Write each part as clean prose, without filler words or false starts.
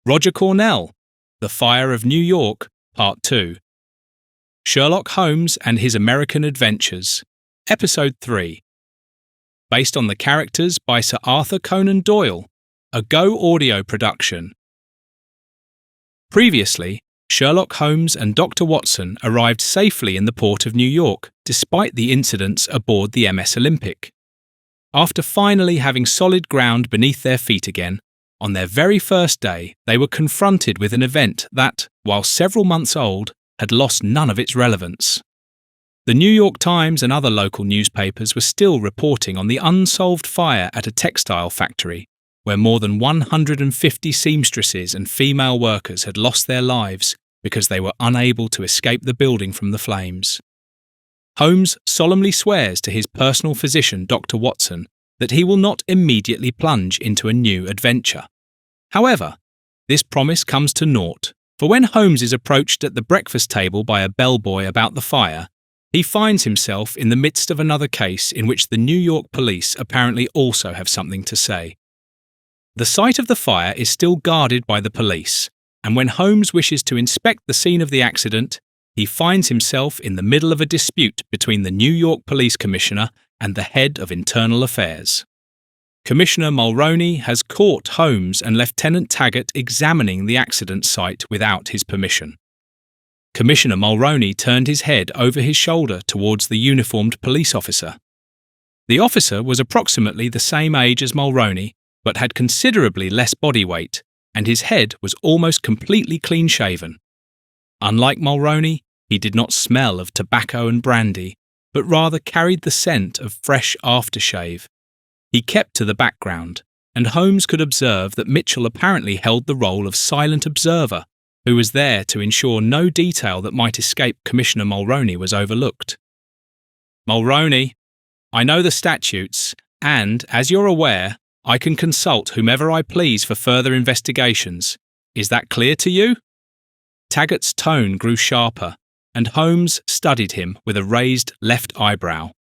Roger Cornell, The Fire of New York, Part 2. Sherlock Holmes and His American Adventures, Episode 3. Based on the characters by Sir Arthur Conan Doyle, a Go audio production. Previously, Sherlock Holmes and Dr. Watson arrived safely in the port of New York despite the incidents aboard the MS Olympic. After finally having solid ground beneath their feet again, on their very first day they were confronted with an event that, while several months old, had lost none of its relevance. The New York Times and other local newspapers were still reporting on the unsolved fire at a textile factory, where more than 150 seamstresses and female workers had lost their lives because they were unable to escape the building from the flames. Holmes solemnly swears to his personal physician, Dr. Watson, that he will not immediately plunge into a new adventure. However, this promise comes to naught, for when Holmes is approached at the breakfast table by a bellboy about the fire, he finds himself in the midst of another case in which the New York police apparently also have something to say. The site of the fire is still guarded by the police, and when Holmes wishes to inspect the scene of the accident, he finds himself in the middle of a dispute between the New York Police Commissioner and the head of Internal Affairs. Commissioner Mulroney has caught Holmes and Lieutenant Taggart examining the accident site without his permission. Commissioner Mulroney turned his head over his shoulder towards the uniformed police officer. The officer was approximately the same age as Mulroney, but had considerably less body weight, and his head was almost completely clean-shaven. Unlike Mulroney, he did not smell of tobacco and brandy, but rather carried the scent of fresh aftershave. He kept to the background, and Holmes could observe that Mitchell apparently held the role of silent observer, who was there to ensure no detail that might escape Commissioner Mulroney was overlooked. "Mulroney, I know the statutes, and, as you're aware, I can consult whomever I please for further investigations. Is that clear to you?" Taggart's tone grew sharper, and Holmes studied him with a raised left eyebrow.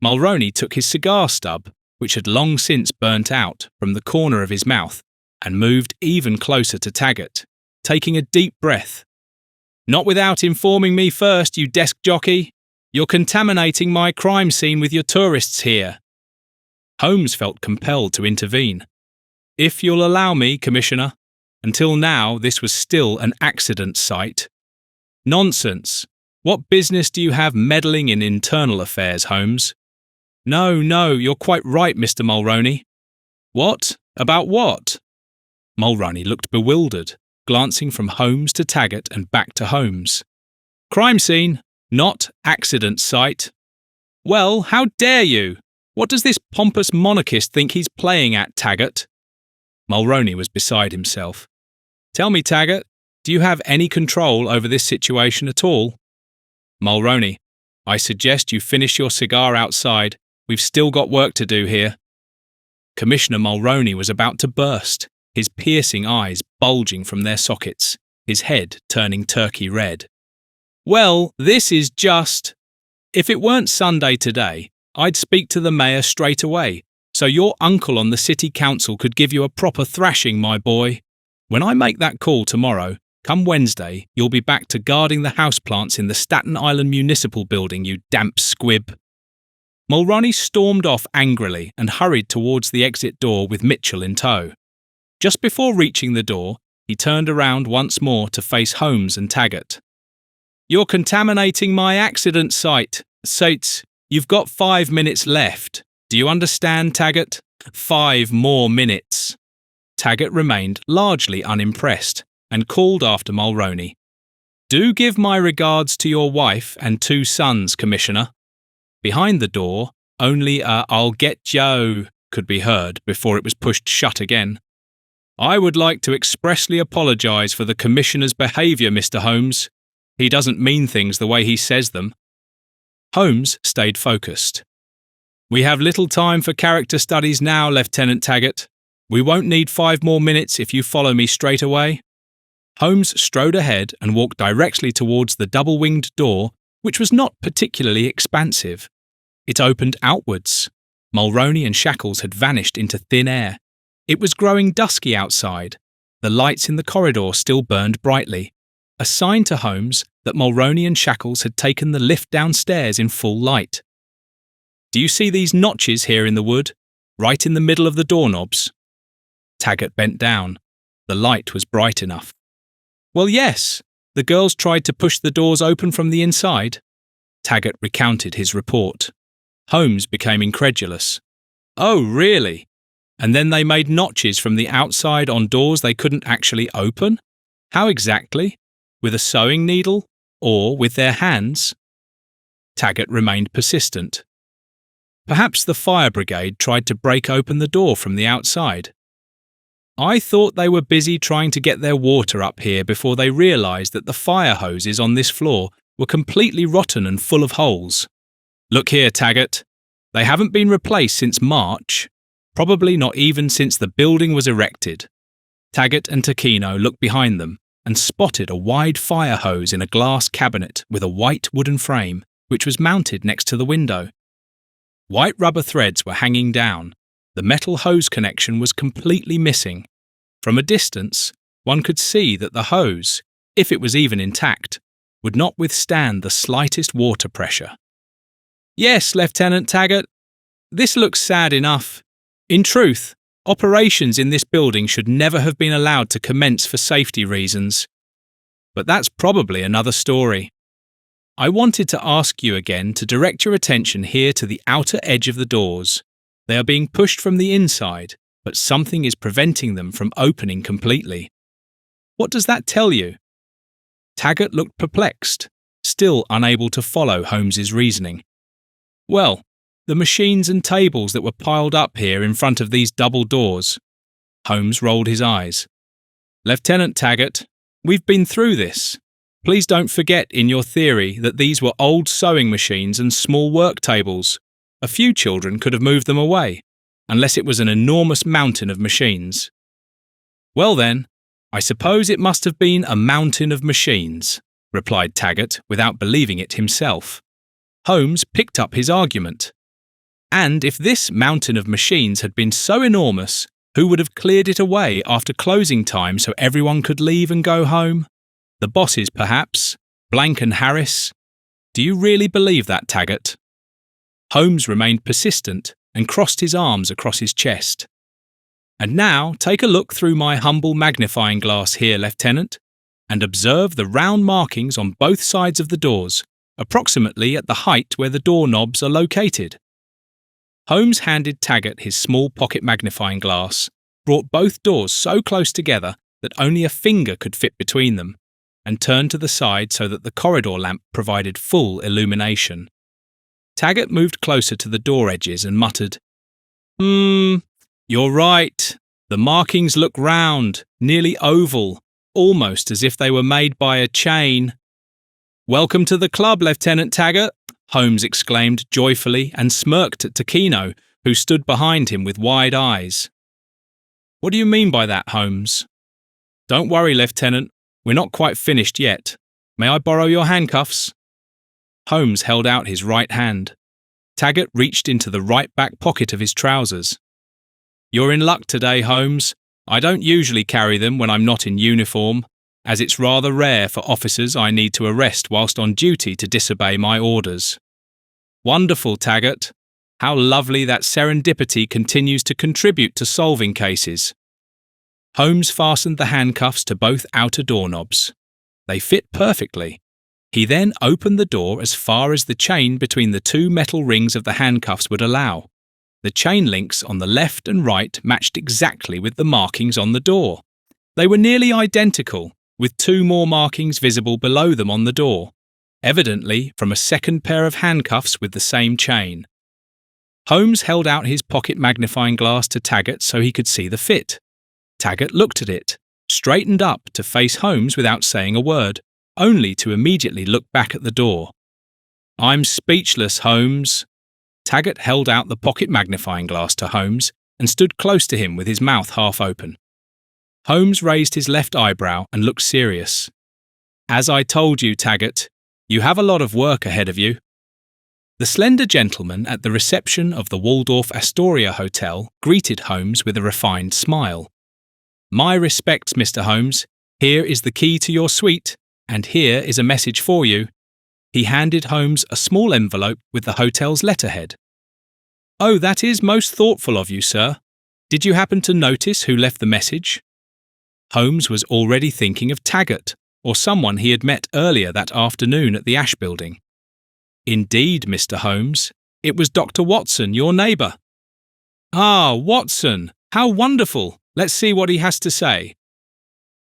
Mulroney took his cigar stub, which had long since burnt out, from the corner of his mouth, and moved even closer to Taggart, taking a deep breath. "Not without informing me first, you desk jockey. You're contaminating my crime scene with your tourists here." Holmes felt compelled to intervene. "If you'll allow me, Commissioner. Until now, this was still an accident site." "Nonsense. What business do you have meddling in internal affairs, Holmes?" No, you're quite right, Mr. Mulroney." "What? About what?" Mulroney looked bewildered, glancing from Holmes to Taggart and back to Holmes. "Crime scene, not accident site." "Well, how dare you? What does this pompous monarchist think he's playing at, Taggart?" Mulroney was beside himself. "Tell me, Taggart, do you have any control over this situation at all?" "Mulroney, I suggest you finish your cigar outside. We've still got work to do here." Commissioner Mulroney was about to burst, his piercing eyes bulging from their sockets, his head turning turkey red. "Well, this is just... If it weren't Sunday today, I'd speak to the mayor straight away, so your uncle on the city council could give you a proper thrashing, my boy. When I make that call tomorrow, come Wednesday, you'll be back to guarding the houseplants in the Staten Island Municipal Building, you damp squib." Mulroney stormed off angrily and hurried towards the exit door with Mitchell in tow. Just before reaching the door, he turned around once more to face Holmes and Taggart. "You're contaminating my accident site. Sates, you've got 5 minutes left. Do you understand, Taggart? 5 more minutes." Taggart remained largely unimpressed and called after Mulroney. "Do give my regards to your wife and 2 sons, Commissioner." Behind the door, only a "I'll get Joe" could be heard before it was pushed shut again. "I would like to expressly apologise for the Commissioner's behaviour, Mr. Holmes. He doesn't mean things the way he says them." Holmes stayed focused. "We have little time for character studies now, Lieutenant Taggart. We won't need 5 more minutes if you follow me straight away." Holmes strode ahead and walked directly towards the double-winged door, which was not particularly expansive. It opened outwards. Mulroney and Shackles had vanished into thin air. It was growing dusky outside, The lights in the corridor still burned brightly, a sign to Holmes that Mulroney and Shackles had taken the lift downstairs in full light. "Do you see these notches here in the wood, right in the middle of the doorknobs?" Taggart bent down. The light was bright enough. "Well, yes. The girls tried to push the doors open from the inside." Taggart recounted his report. Holmes became incredulous. "Oh, really? And then they made notches from the outside on doors they couldn't actually open? How exactly? With a sewing needle? Or with their hands?" Taggart remained persistent. "Perhaps the fire brigade tried to break open the door from the outside. I thought they were busy trying to get their water up here before they realised that the fire hoses on this floor were completely rotten and full of holes. Look here, Taggart. They haven't been replaced since March, probably not even since the building was erected." Taggart and Taquino looked behind them and spotted a wide fire hose in a glass cabinet with a white wooden frame, which was mounted next to the window. White rubber threads were hanging down. The metal hose connection was completely missing. From a distance, one could see that the hose, if it was even intact, would not withstand the slightest water pressure. "Yes, Lieutenant Taggart, this looks sad enough. In truth, operations in this building should never have been allowed to commence for safety reasons. But that's probably another story. I wanted to ask you again to direct your attention here to the outer edge of the doors. They are being pushed from the inside, but something is preventing them from opening completely. What does that tell you?" Taggart looked perplexed, still unable to follow Holmes's reasoning. "Well, the machines and tables that were piled up here in front of these double doors." Holmes rolled his eyes. "Lieutenant Taggart, we've been through this. Please don't forget in your theory that these were old sewing machines and small work tables. A few children could have moved them away, unless it was an enormous mountain of machines." "Well then, I suppose it must have been a mountain of machines," replied Taggart without believing it himself. Holmes picked up his argument. "And if this mountain of machines had been so enormous, who would have cleared it away after closing time so everyone could leave and go home? The bosses, perhaps, Blank and Harris. Do you really believe that, Taggart?" Holmes remained persistent and crossed his arms across his chest. "And now take a look through my humble magnifying glass here, Lieutenant, and observe the round markings on both sides of the doors, approximately at the height where the doorknobs are located." Holmes handed Taggart his small pocket magnifying glass, brought both doors so close together that only a finger could fit between them, and turned to the side so that the corridor lamp provided full illumination. Taggart moved closer to the door edges and muttered, You're right. The markings look round, nearly oval, almost as if they were made by a chain." "Welcome to the club, Lieutenant Taggart," Holmes exclaimed joyfully and smirked at Taquino, who stood behind him with wide eyes. "What do you mean by that, Holmes?" "Don't worry, Lieutenant. We're not quite finished yet. May I borrow your handcuffs?" Holmes held out his right hand. Taggart reached into the right back pocket of his trousers. "You're in luck today, Holmes. I don't usually carry them when I'm not in uniform, as it's rather rare for officers I need to arrest whilst on duty to disobey my orders." "Wonderful, Taggart. How lovely that serendipity continues to contribute to solving cases." Holmes fastened the handcuffs to both outer doorknobs. They fit perfectly. He then opened the door as far as the chain between the two metal rings of the handcuffs would allow. The chain links on the left and right matched exactly with the markings on the door. They were nearly identical, with two more markings visible below them on the door, evidently from a second pair of handcuffs with the same chain. Holmes held out his pocket magnifying glass to Taggart so he could see the fit. Taggart looked at it, straightened up to face Holmes without saying a word, only to immediately look back at the door. "I'm speechless, Holmes." Taggart held out the pocket magnifying glass to Holmes and stood close to him with his mouth half open. Holmes raised his left eyebrow and looked serious. "As I told you, Taggart, you have a lot of work ahead of you." The slender gentleman at the reception of the Waldorf Astoria Hotel greeted Holmes with a refined smile. My respects, Mr. Holmes. Here is the key to your suite, and here is a message for you." He handed Holmes a small envelope with the hotel's letterhead. "Oh, that is most thoughtful of you, sir. Did you happen to notice who left the message?" Holmes was already thinking of Taggart, or someone he had met earlier that afternoon at the Ash Building. "Indeed, Mr. Holmes, it was Dr. Watson, your neighbour." "Ah, Watson! How wonderful! Let's see what he has to say."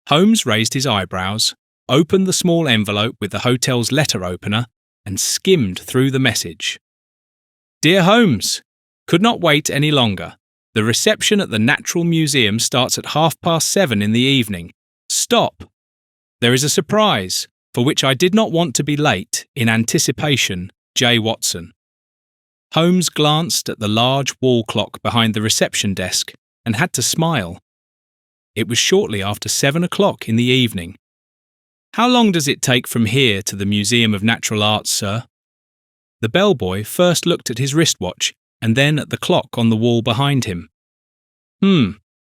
Holmes raised his eyebrows, opened the small envelope with the hotel's letter opener, and skimmed through the message. "Dear Holmes, could not wait any longer. The reception at the Natural Museum starts at 7:30 in the evening. Stop! There is a surprise, for which I did not want to be late, in anticipation, J. Watson." Holmes glanced at the large wall clock behind the reception desk and had to smile. It was shortly after 7 o'clock in the evening. "How long does it take from here to the Museum of Natural Arts, sir?" The bellboy first looked at his wristwatch and then at the clock on the wall behind him.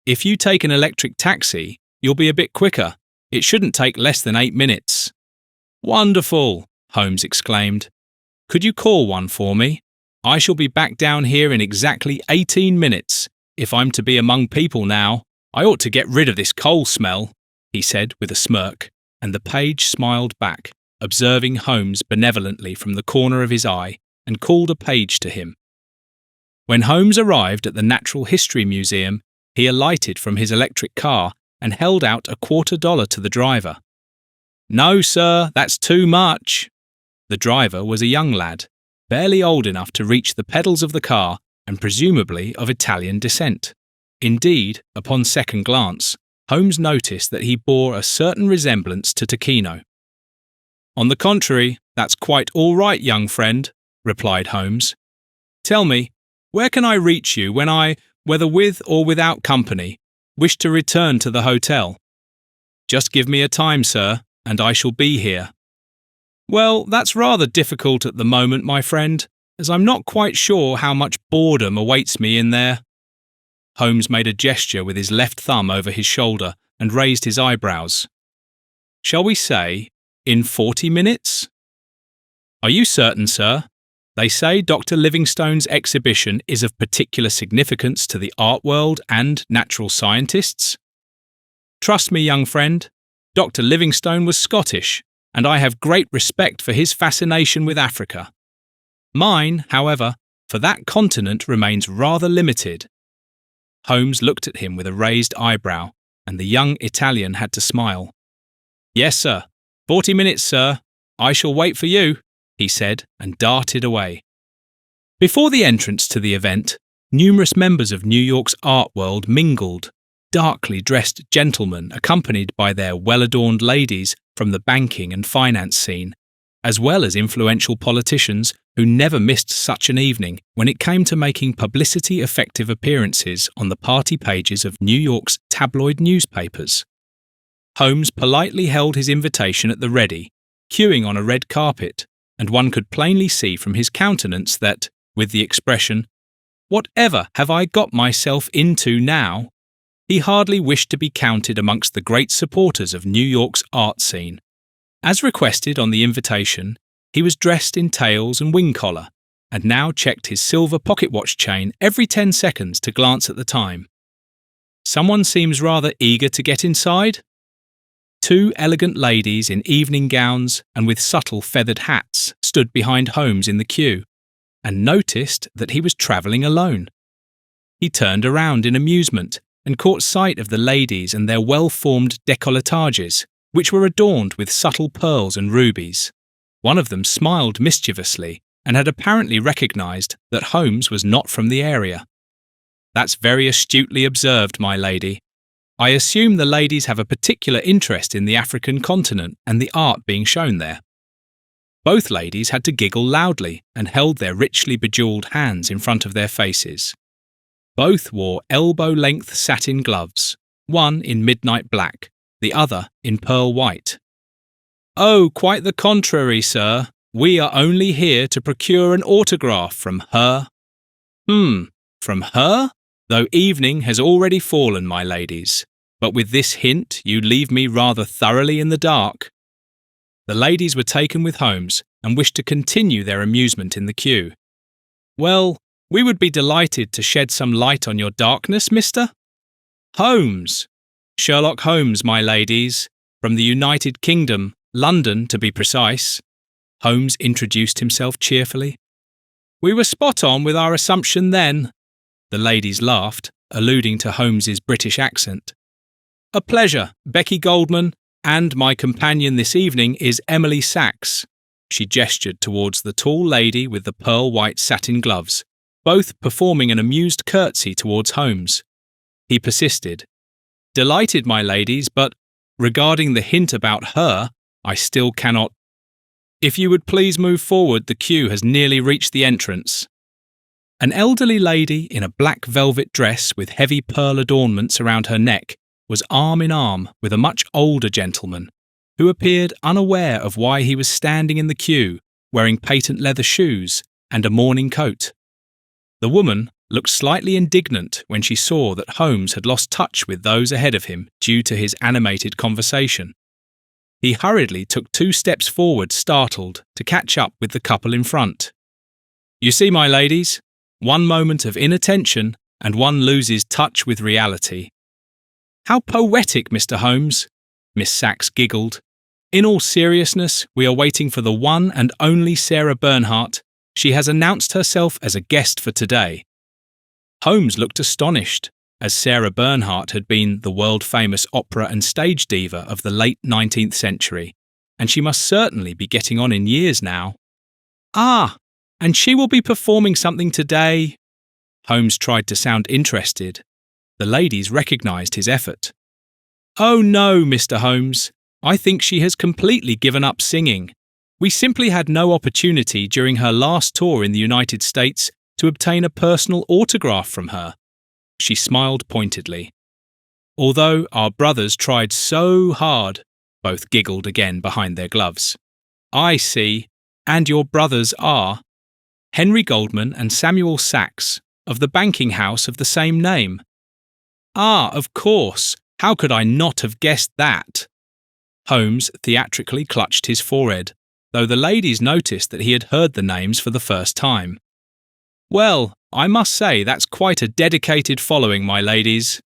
If you take an electric taxi, you'll be a bit quicker. It shouldn't take less than 8 minutes." "Wonderful!" Holmes exclaimed. "Could you call one for me? I shall be back down here in exactly 18 minutes. If I'm to be among people now, I ought to get rid of this coal smell," he said with a smirk, and the page smiled back, observing Holmes benevolently from the corner of his eye, and called a page to him. When Holmes arrived at the Natural History Museum, he alighted from his electric car and held out a $quarter to the driver. "No, sir, that's too much." The driver was a young lad, barely old enough to reach the pedals of the car and presumably of Italian descent. Indeed, upon second glance, Holmes noticed that he bore a certain resemblance to Tacchino. "On the contrary, that's quite all right, young friend," replied Holmes. "Tell me, where can I reach you when I, whether with or without company, wish to return to the hotel?" "Just give me a time, sir, and I shall be here." "Well, that's rather difficult at the moment, my friend, as I'm not quite sure how much boredom awaits me in there." Holmes made a gesture with his left thumb over his shoulder and raised his eyebrows. "Shall we say, in 40 minutes? "Are you certain, sir? They say Dr. Livingstone's exhibition is of particular significance to the art world and natural scientists." "Trust me, young friend, Dr. Livingstone was Scottish, and I have great respect for his fascination with Africa. Mine, however, for that continent remains rather limited." Holmes looked at him with a raised eyebrow, and the young Italian had to smile. "Yes, sir. 40 minutes, sir. I shall wait for you," he said, and darted away. Before the entrance to the event, numerous members of New York's art world mingled, darkly dressed gentlemen accompanied by their well-adorned ladies from the banking and finance scene, as well as influential politicians who never missed such an evening when it came to making publicity-effective appearances on the party pages of New York's tabloid newspapers. Holmes politely held his invitation at the ready, queuing on a red carpet, and one could plainly see from his countenance that, with the expression, "Whatever have I got myself into now?" he hardly wished to be counted amongst the great supporters of New York's art scene. As requested on the invitation, he was dressed in tails and wing collar, and now checked his silver pocket watch chain every 10 seconds to glance at the time. "Someone seems rather eager to get inside." 2 elegant ladies in evening gowns and with subtle feathered hats stood behind Holmes in the queue, and noticed that he was travelling alone. He turned around in amusement and caught sight of the ladies and their well-formed décolletages, which were adorned with subtle pearls and rubies. One of them smiled mischievously and had apparently recognised that Holmes was not from the area. "That's very astutely observed, my lady. I assume the ladies have a particular interest in the African continent and the art being shown there." Both ladies had to giggle loudly and held their richly bejewelled hands in front of their faces. Both wore elbow-length satin gloves, one in midnight black, the other in pearl white. "Oh, quite the contrary, sir. We are only here to procure an autograph from her." From her? Though evening has already fallen, my ladies. but with this hint you leave me rather thoroughly in the dark." The ladies were taken with Holmes and wished to continue their amusement in the queue. "Well, we would be delighted to shed some light on your darkness, mister." "Holmes. Sherlock Holmes, my ladies, from the United Kingdom, London to be precise." Holmes introduced himself cheerfully. "We were spot on with our assumption then." The ladies laughed, alluding to Holmes's British accent. "A pleasure, Becky Goldman, and my companion this evening is Emily Sachs." She gestured towards the tall lady with the pearl-white satin gloves, both performing an amused curtsy towards Holmes. He persisted. "Delighted, my ladies, but regarding the hint about her, I still cannot. If you would please move forward, the queue has nearly reached the entrance." An elderly lady in a black velvet dress with heavy pearl adornments around her neck was arm in arm with a much older gentleman, who appeared unaware of why he was standing in the queue, wearing patent leather shoes and a morning coat. The woman looked slightly indignant when she saw that Holmes had lost touch with those ahead of him due to his animated conversation. He hurriedly took 2 steps forward, startled, to catch up with the couple in front. "You see, my ladies, one moment of inattention and one loses touch with reality." "How poetic, Mr. Holmes," Miss Sachs giggled. "In all seriousness, we are waiting for the one and only Sarah Bernhardt. She has announced herself as a guest for today." Holmes looked astonished, as Sarah Bernhardt had been the world-famous opera and stage diva of the late 19th century, and she must certainly be getting on in years now. "Ah, and she will be performing something today." Holmes tried to sound interested. The ladies recognised his effort. "Oh no, Mr. Holmes, I think she has completely given up singing. We simply had no opportunity during her last tour in the United States to obtain a personal autograph from her." She smiled pointedly. "Although our brothers tried so hard," both giggled again behind their gloves. "I see, and your brothers are Henry Goldman and Samuel Sachs, of the banking house of the same name." "Ah, of course. How could I not have guessed that?" Holmes theatrically clutched his forehead, though the ladies noticed that he had heard the names for the first time. "Well, I must say that's quite a dedicated following, my ladies.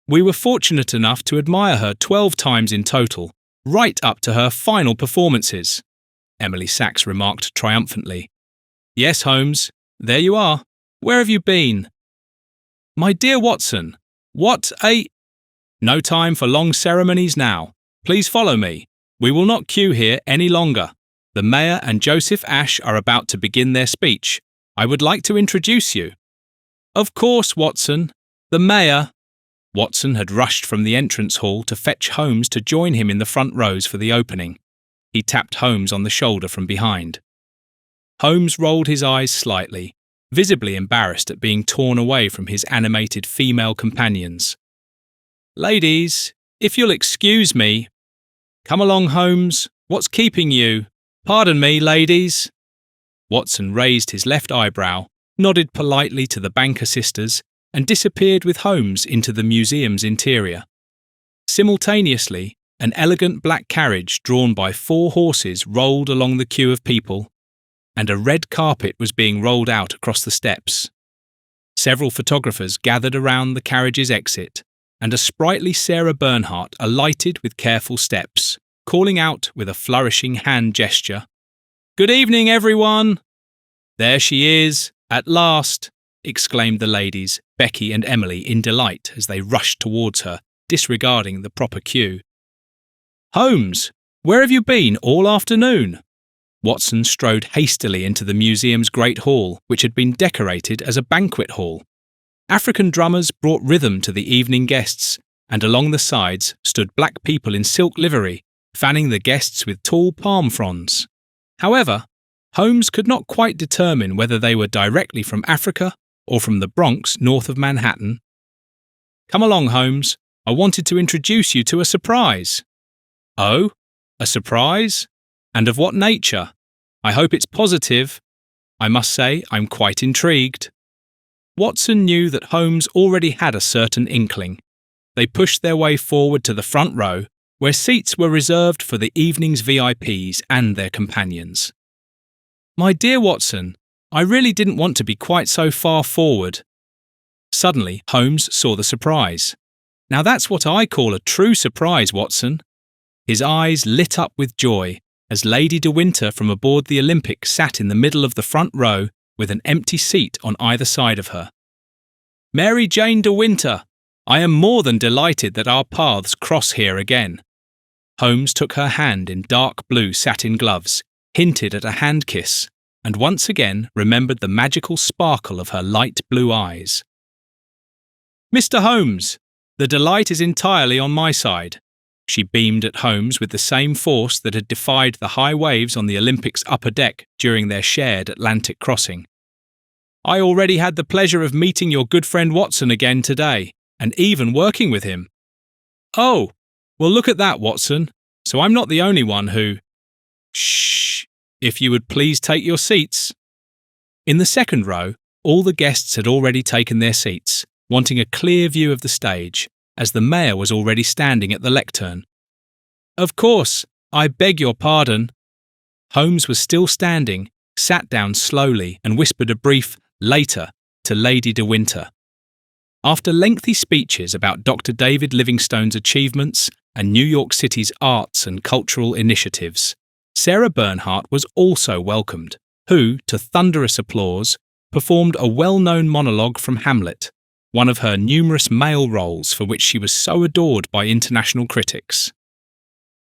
We were fortunate enough to admire her 12 times in total, right up to her final performances," Emily Sachs remarked triumphantly. "Yes, Holmes, there you are. Where have you been?" "My dear Watson, what a—" "No time for long ceremonies now. Please follow me. We will not queue here any longer. The Mayor and Joseph Ashe are about to begin their speech. I would like to introduce you." "Of course, Watson. The Mayor—" Watson had rushed from the entrance hall to fetch Holmes to join him in the front rows for the opening. He tapped Holmes on the shoulder from behind. Holmes rolled his eyes slightly, visibly embarrassed at being torn away from his animated female companions. "Ladies, if you'll excuse me—" "Come along, Holmes. What's keeping you? Pardon me, ladies." Watson raised his left eyebrow, nodded politely to the banker sisters, and disappeared with Holmes into the museum's interior. Simultaneously, an elegant black carriage drawn by 4 horses rolled along the queue of people, and a red carpet was being rolled out across the steps. Several photographers gathered around the carriage's exit, and a sprightly Sarah Bernhardt alighted with careful steps, calling out with a flourishing hand gesture, "Good evening, everyone!" "There she is, at last!" exclaimed the ladies, Becky and Emily, in delight as they rushed towards her, disregarding the proper queue. "Holmes, where have you been all afternoon?" Watson strode hastily into the museum's great hall, which had been decorated as a banquet hall. African drummers brought rhythm to the evening guests, and along the sides stood black people in silk livery, fanning the guests with tall palm fronds. However, Holmes could not quite determine whether they were directly from Africa or from the Bronx north of Manhattan. "Come along, Holmes. I wanted to introduce you to a surprise." "Oh, a surprise? And of what nature? I hope it's positive. I must say I'm quite intrigued." Watson knew that Holmes already had a certain inkling. they pushed their way forward to the front row, where seats were reserved for the evening's VIPs and their companions. "My dear Watson, I really didn't want to be quite so far forward." Suddenly, Holmes saw the surprise. "Now that's what I call a true surprise, Watson." His eyes lit up with joy as Lady de Winter from aboard the Olympic sat in the middle of the front row with an empty seat on either side of her. "Mary Jane de Winter, I am more than delighted that our paths cross here again." Holmes took her hand in dark blue satin gloves, hinted at a hand kiss, and once again remembered the magical sparkle of her light blue eyes. "Mr. Holmes, the delight is entirely on my side." She beamed at Holmes with the same force that had defied the high waves on the Olympic's upper deck during their shared Atlantic crossing. "I already had the pleasure of meeting your good friend Watson again today, and even working with him." "Oh, well, look at that, Watson. So I'm not the only one who—" "Shh, if you would please take your seats." In the second row, all the guests had already taken their seats, wanting a clear view of the stage, as the mayor was already standing at the lectern. "Of course, I beg your pardon." Holmes was still standing, sat down slowly and whispered a brief "later" to Lady de Winter. After lengthy speeches about Dr. David Livingstone's achievements and New York City's arts and cultural initiatives, Sarah Bernhardt was also welcomed, who, to thunderous applause, performed a well-known monologue from Hamlet, one of her numerous male roles for which she was so adored by international critics.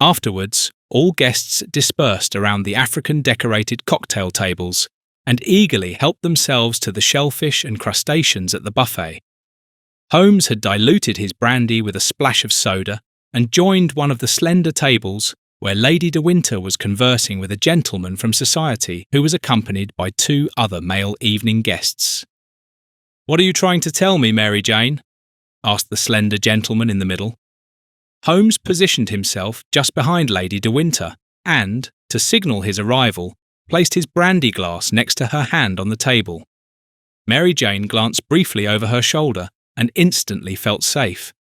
Afterwards, all guests dispersed around the African-decorated cocktail tables and eagerly helped themselves to the shellfish and crustaceans at the buffet. Holmes had diluted his brandy with a splash of soda and joined one of the slender tables where Lady de Winter was conversing with a gentleman from society who was accompanied by two other male evening guests. "What are you trying to tell me, Mary Jane?" asked the slender gentleman in the middle. Holmes positioned himself just behind Lady de Winter and, to signal his arrival, placed his brandy glass next to her hand on the table. Mary Jane glanced briefly over her shoulder and instantly felt safe.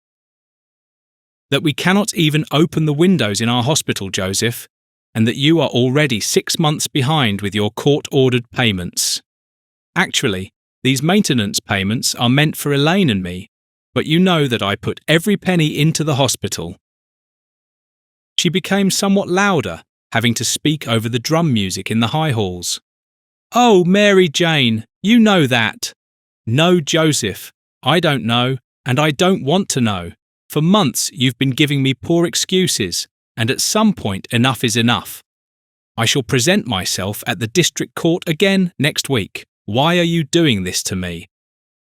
"That we cannot even open the windows in our hospital, Joseph, and that you are already 6 months behind with your court-ordered payments. Actually, these maintenance payments are meant for Elaine and me, but you know that I put every penny into the hospital." She became somewhat louder, having to speak over the drum music in the high halls. "Oh, Mary Jane, you know that." "No, Joseph, I don't know, and I don't want to know. For months you've been giving me poor excuses, and at some point enough is enough. I shall present myself at the district court again next week. Why are you doing this to me?"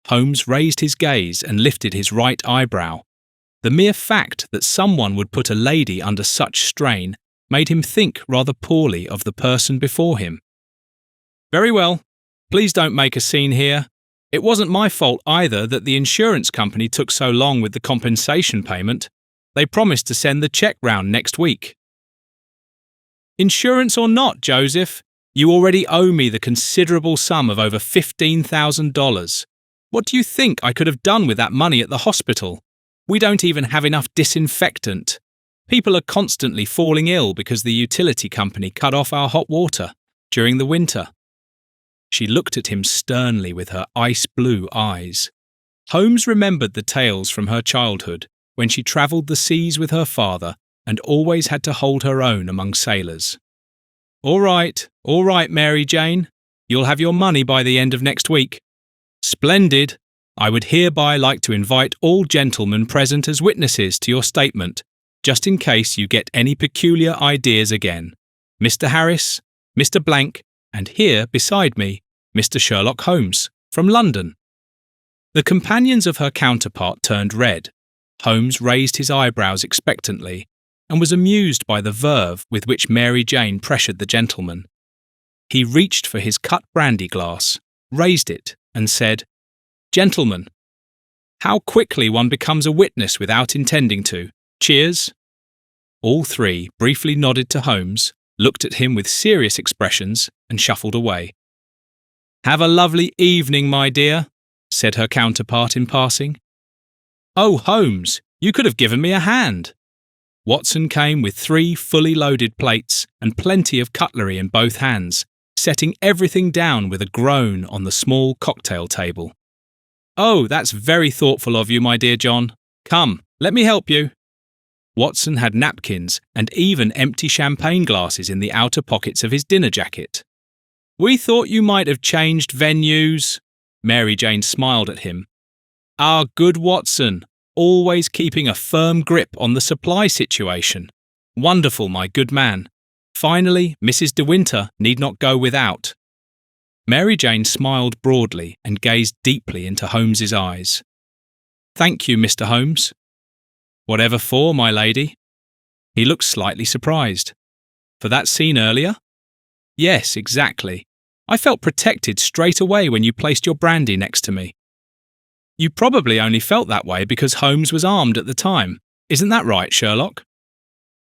Holmes raised his gaze and lifted his right eyebrow. The mere fact that someone would put a lady under such strain made him think rather poorly of the person before him. "Very well. Please don't make a scene here. It wasn't my fault either that the insurance company took so long with the compensation payment. They promised to send the cheque round next week." "Insurance or not, Joseph, you already owe me the considerable sum of over $15,000. What do you think I could have done with that money at the hospital? We don't even have enough disinfectant. People are constantly falling ill because the utility company cut off our hot water during the winter." She looked at him sternly with her ice-blue eyes. Holmes remembered the tales from her childhood, when she travelled the seas with her father and always had to hold her own among sailors. All right, Mary Jane. You'll have your money by the end of next week." "Splendid. I would hereby like to invite all gentlemen present as witnesses to your statement, just in case you get any peculiar ideas again. Mr. Harris, Mr. Blank, and here, beside me, Mr. Sherlock Holmes, from London." The companions of her counterpart turned red. Holmes raised his eyebrows expectantly, and was amused by the verve with which Mary Jane pressured the gentleman. He reached for his cut brandy glass, raised it, and said, "Gentlemen, how quickly one becomes a witness without intending to. Cheers." All three briefly nodded to Holmes, looked at him with serious expressions, and shuffled away. "Have a lovely evening, my dear," said her counterpart in passing. "Oh, Holmes, You could have given me a hand. Watson came with 3 fully loaded plates and plenty of cutlery in both hands, setting everything down with a groan on the small cocktail table. Oh, that's very thoughtful of you, my dear John. Come, let me help you. Watson had napkins and even empty champagne glasses in the outer pockets of his dinner jacket. We thought you might have changed venues. Mary Jane smiled at him. Our good Watson, always keeping a firm grip on the supply situation. Wonderful, my good man. Finally, Mrs. De Winter need not go without. Mary Jane smiled broadly and gazed deeply into Holmes's eyes. Thank you, Mr. Holmes. Whatever for, my lady? He looked slightly surprised. For that scene earlier? Yes, exactly. I felt protected straight away when you placed your brandy next to me. You probably only felt that way because Holmes was armed at the time. Isn't that right, Sherlock?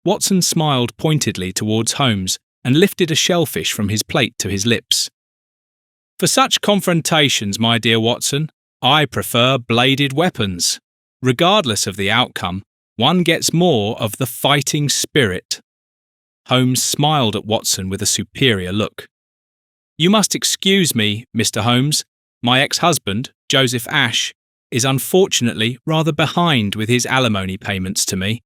Watson smiled pointedly towards Holmes and lifted a shellfish from his plate to his lips. For such confrontations, my dear Watson, I prefer bladed weapons. Regardless of the outcome, one gets more of the fighting spirit. Holmes smiled at Watson with a superior look. You must excuse me, Mr. Holmes. My ex-husband, Joseph Ashe, is unfortunately rather behind with his alimony payments to me,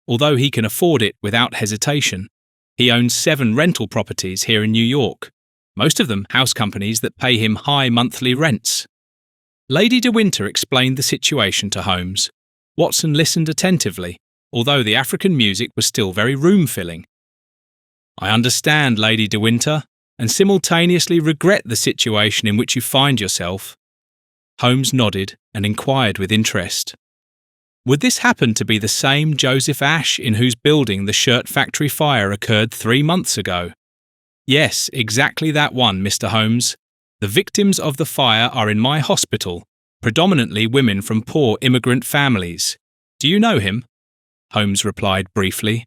although he can afford it without hesitation. He owns 7 rental properties here in New York, most of them house companies that pay him high monthly rents. Lady De Winter explained the situation to Holmes. Watson listened attentively, although the African music was still very room-filling. I understand, Lady De Winter, and simultaneously regret the situation in which you find yourself. Holmes nodded and inquired with interest. Would this happen to be the same Joseph Ashe in whose building the shirt factory fire occurred 3 months ago? Yes, exactly that one, Mr. Holmes. The victims of the fire are in my hospital, predominantly women from poor immigrant families. Do you know him? Holmes replied briefly.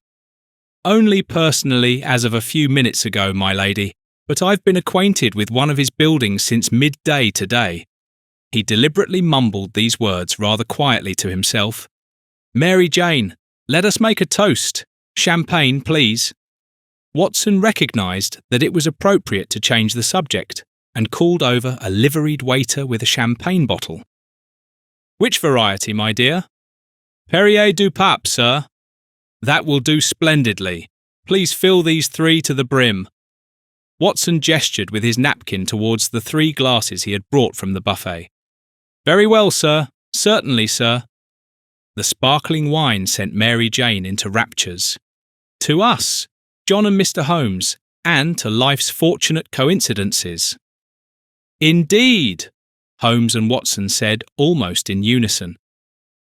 Only personally as of a few minutes ago, my lady, but I've been acquainted with one of his buildings since midday today. He deliberately mumbled these words rather quietly to himself. Mary Jane, let us make a toast. Champagne, please. Watson recognised that it was appropriate to change the subject and called over a liveried waiter with a champagne bottle. Which variety, my dear? Perrier du Pape, sir. That will do splendidly. Please fill these 3 to the brim. Watson gestured with his napkin towards the 3 glasses he had brought from the buffet. Very well, sir. Certainly, sir. The sparkling wine sent Mary Jane into raptures. To us, John and Mr. Holmes, and to life's fortunate coincidences. Indeed, Holmes and Watson said almost in unison.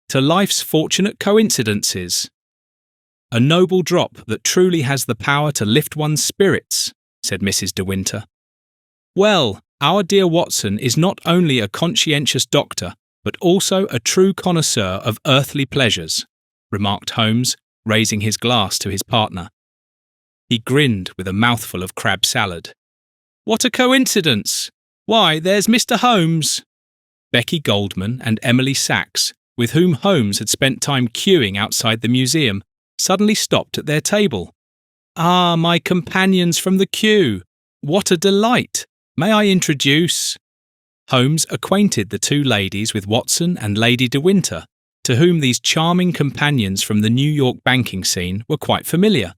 To life's fortunate coincidences. A noble drop that truly has the power to lift one's spirits, said Mrs. De Winter. Well, our dear Watson is not only a conscientious doctor, but also a true connoisseur of earthly pleasures, remarked Holmes, raising his glass to his partner. He grinned with a mouthful of crab salad. What a coincidence! Why, there's Mr. Holmes! Becky Goldman and Emily Sachs, with whom Holmes had spent time queuing outside the museum, suddenly stopped at their table. Ah, my companions from the queue! What a delight! May I introduce? Holmes acquainted the 2 ladies with Watson and Lady De Winter, to whom these charming companions from the New York banking scene were quite familiar.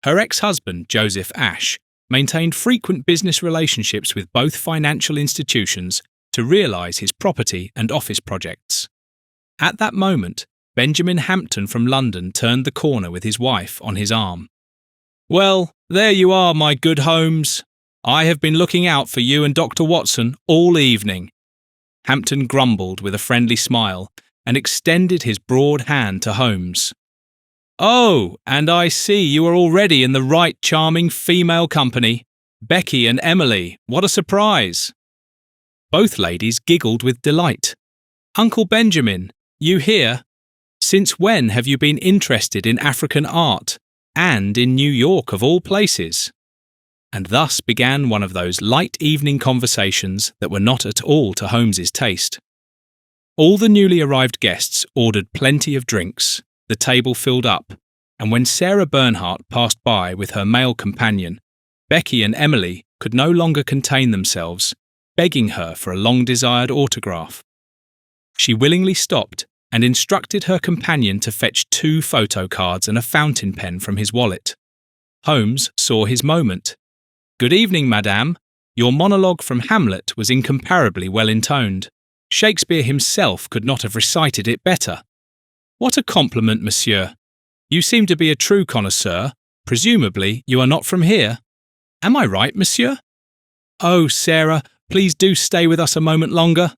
Her ex-husband, Joseph Ashe, maintained frequent business relationships with both financial institutions to realise his property and office projects. At that moment, Benjamin Hampton from London turned the corner with his wife on his arm. Well, there you are, my good Holmes. I have been looking out for you and Dr. Watson all evening. Hampton grumbled with a friendly smile and extended his broad hand to Holmes. Oh, and I see you are already in the right charming female company. Becky and Emily, what a surprise! Both ladies giggled with delight. Uncle Benjamin, you here? Since when have you been interested in African art, and in New York of all places? And thus began one of those light evening conversations that were not at all to Holmes's taste. All the newly arrived guests ordered plenty of drinks, the table filled up, and when Sarah Bernhardt passed by with her male companion, Becky and Emily could no longer contain themselves, begging her for a long-desired autograph. She willingly stopped and instructed her companion to fetch 2 photo cards and a fountain pen from his wallet. Holmes saw his moment. "Good evening, madame. Your monologue from Hamlet was incomparably well intoned. Shakespeare himself could not have recited it better." "What a compliment, monsieur. You seem to be a true connoisseur. Presumably you are not from here. Am I right, monsieur?" "Oh, Sarah, please do stay with us a moment longer,"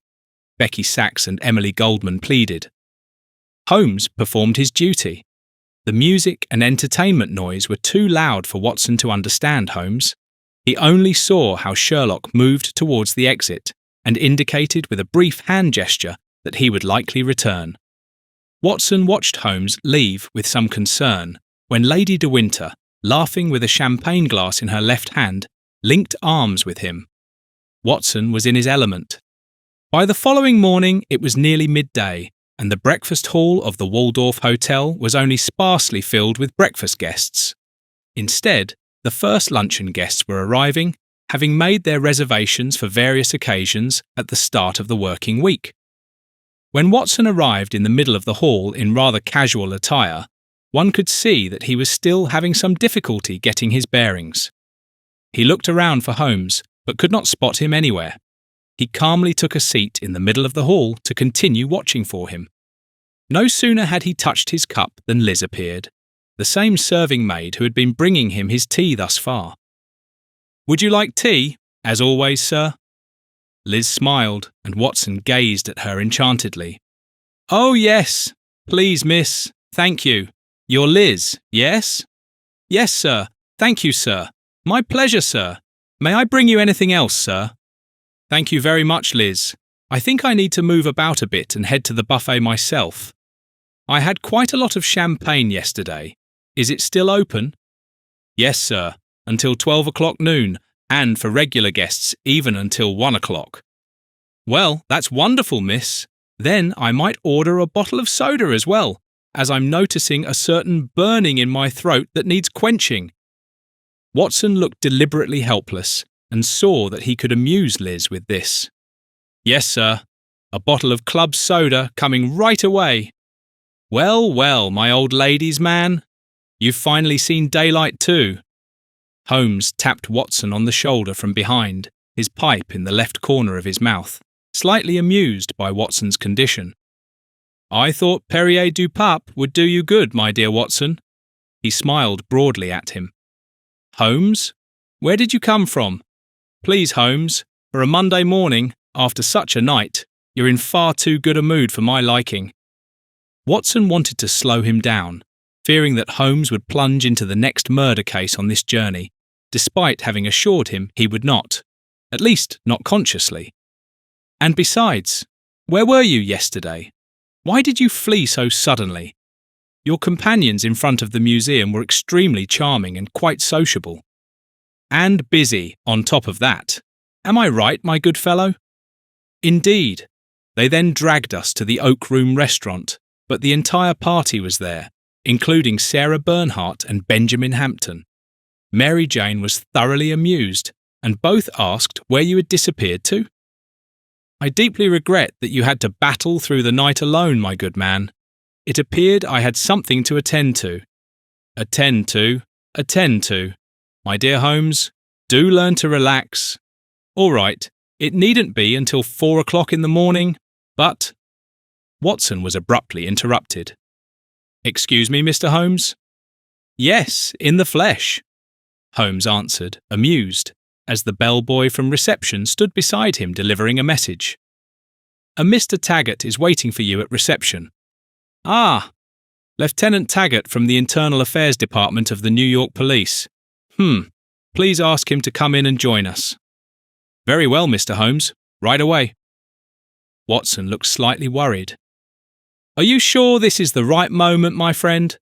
Becky Sachs and Emily Goldman pleaded. Holmes performed his duty. The music and entertainment noise were too loud for Watson to understand Holmes. He only saw how Sherlock moved towards the exit and indicated with a brief hand gesture that he would likely return. Watson watched Holmes leave with some concern when Lady de Winter, laughing with a champagne glass in her left hand, linked arms with him. Watson was in his element. By the following morning it was nearly midday, and the breakfast hall of the Waldorf Hotel was only sparsely filled with breakfast guests. Instead, the first luncheon guests were arriving, having made their reservations for various occasions at the start of the working week. When Watson arrived in the middle of the hall in rather casual attire, one could see that he was still having some difficulty getting his bearings. He looked around for Holmes, but could not spot him anywhere. He calmly took a seat in the middle of the hall to continue watching for him. No sooner had he touched his cup than Liz appeared, the same serving maid who had been bringing him his tea thus far. "Would you like tea, as always, sir?" Liz smiled, and Watson gazed at her enchantedly. "Oh, yes. Please, miss. Thank you. You're Liz, yes?" "Yes, sir. Thank you, sir. My pleasure, sir. May I bring you anything else, sir?" "Thank you very much, Liz. I think I need to move about a bit and head to the buffet myself. I had quite a lot of champagne yesterday. Is it still open?" "Yes, sir. Until 12 o'clock noon, and for regular guests even until 1 o'clock. "Well, that's wonderful, miss. Then I might order a bottle of soda as well, as I'm noticing a certain burning in my throat that needs quenching." Watson looked deliberately helpless and saw that he could amuse Liz with this. "Yes, sir. A bottle of club soda coming right away." "Well, well, my old lady's man. You've finally seen daylight too." Holmes tapped Watson on the shoulder from behind, his pipe in the left corner of his mouth, slightly amused by Watson's condition. "I thought Perrier du Pape would do you good, my dear Watson." He smiled broadly at him. "Holmes? Where did you come from? Please, Holmes, for a Monday morning, after such a night, you're in far too good a mood for my liking." Watson wanted to slow him down, fearing that Holmes would plunge into the next murder case on this journey, despite having assured him he would not, at least not consciously. "And besides, where were you yesterday? Why did you flee so suddenly? Your companions in front of the museum were extremely charming and quite sociable. And busy, on top of that. Am I right, my good fellow?" "Indeed. They then dragged us to the Oak Room restaurant, but the entire party was there, including Sarah Bernhardt and Benjamin Hampton. Mary Jane was thoroughly amused, and both asked where you had disappeared to." "I deeply regret that you had to battle through the night alone, my good man. It appeared I had something to attend to." Attend to. My dear Holmes, do learn to relax. All right, it needn't be until 4 o'clock in the morning, but—" Watson was abruptly interrupted. "Excuse me, Mr. Holmes?" "Yes, in the flesh," Holmes answered, amused, as the bellboy from reception stood beside him delivering a message. "A Mr. Taggart is waiting for you at reception." "Ah, Lieutenant Taggart from the Internal Affairs Department of the New York Police. Please ask him to come in and join us." "Very well, Mr. Holmes. Right away." Watson looked slightly worried. "Are you sure this is the right moment, my friend?"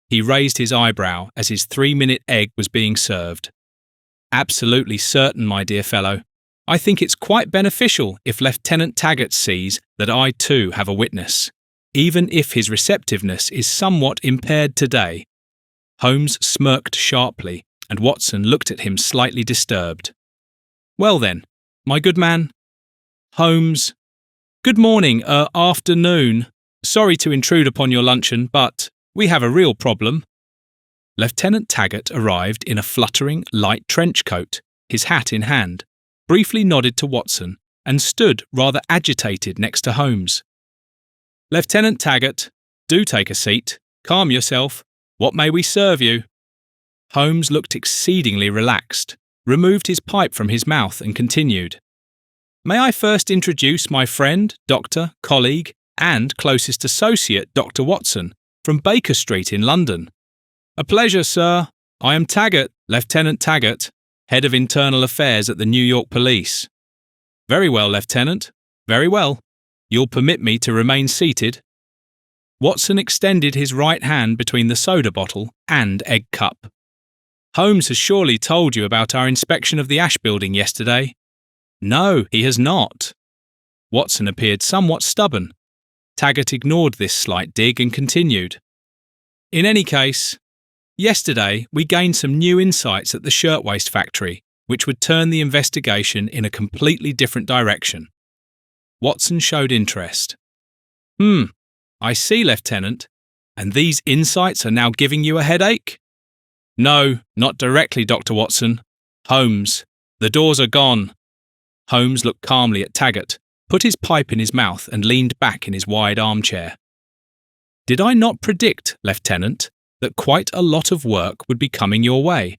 He raised his eyebrow as his 3-minute egg was being served. "Absolutely certain, my dear fellow. I think it's quite beneficial if Lieutenant Taggart sees that I too have a witness, even if his receptiveness is somewhat impaired today." Holmes smirked sharply, and Watson looked at him slightly disturbed. "Well then, my good man." Holmes, "Good morning, afternoon. Sorry to intrude upon your luncheon, but we have a real problem." Lieutenant Taggart arrived in a fluttering, light trench coat, his hat in hand, briefly nodded to Watson, and stood rather agitated next to Holmes. "Lieutenant Taggart, do take a seat. Calm yourself. What may we serve you?" Holmes looked exceedingly relaxed, removed his pipe from his mouth and continued. "May I first introduce my friend, doctor, colleague, and closest associate, Dr. Watson, from Baker Street in London." "A pleasure, sir. I am Taggart, Lieutenant Taggart, Head of Internal Affairs at the New York Police." "Very well, Lieutenant. Very well. You'll permit me to remain seated." Watson extended his right hand between the soda bottle and egg cup. "Holmes has surely told you about our inspection of the Ash Building yesterday." "No, he has not." Watson appeared somewhat stubborn. Taggart ignored this slight dig and continued. "In any case, yesterday we gained some new insights at the shirtwaist factory, which would turn the investigation in a completely different direction." Watson showed interest. I see, Lieutenant. And these insights are now giving you a headache?" "No, not directly, Dr. Watson. Holmes, the doors are gone." Holmes looked calmly at Taggart, put his pipe in his mouth and leaned back in his wide armchair. "Did I not predict, Lieutenant, that quite a lot of work would be coming your way?"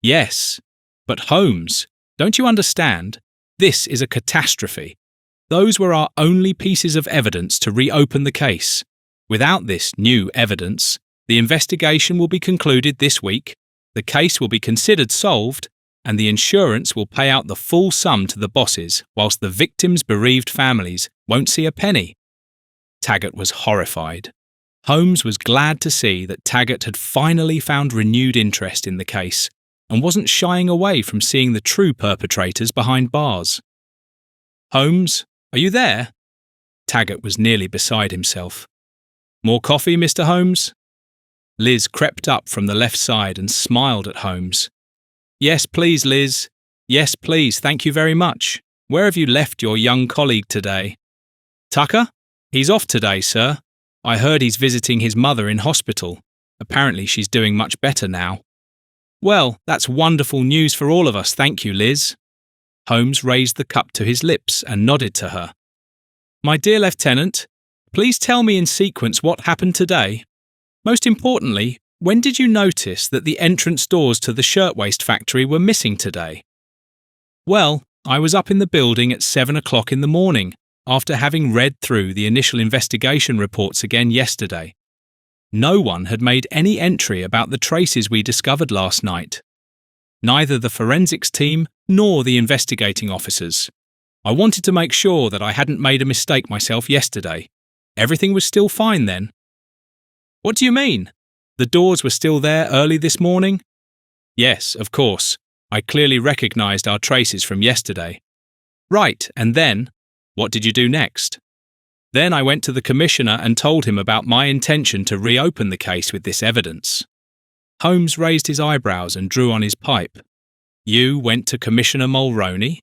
"Yes, but Holmes, don't you understand? This is a catastrophe. Those were our only pieces of evidence to reopen the case. Without this new evidence, the investigation will be concluded this week, the case will be considered solved, and the insurance will pay out the full sum to the bosses, whilst the victims' bereaved families won't see a penny." Taggart was horrified. Holmes was glad to see that Taggart had finally found renewed interest in the case and wasn't shying away from seeing the true perpetrators behind bars. "Holmes, are you there?" Taggart was nearly beside himself. "More coffee, Mr. Holmes?" Liz crept up from the left side and smiled at Holmes. "Yes, please, Liz. Yes, please, thank you very much. Where have you left your young colleague today?" "Tucker? He's off today, sir. I heard he's visiting his mother in hospital. Apparently she's doing much better now." "Well, that's wonderful news for all of us, thank you, Liz." Holmes raised the cup to his lips and nodded to her. "My dear Lieutenant, please tell me in sequence what happened today. Most importantly, when did you notice that the entrance doors to the shirtwaist factory were missing today?" "Well, I was up in the building at 7 o'clock in the morning, after having read through the initial investigation reports again yesterday. No one had made any entry about the traces we discovered last night. Neither the forensics team nor the investigating officers. I wanted to make sure that I hadn't made a mistake myself yesterday. Everything was still fine then." "What do you mean? The doors were still there early this morning?" "Yes, of course. I clearly recognised our traces from yesterday." "Right, and then? What did you do next?" "Then I went to the Commissioner and told him about my intention to reopen the case with this evidence." Holmes raised his eyebrows and drew on his pipe. "You went to Commissioner Mulroney?"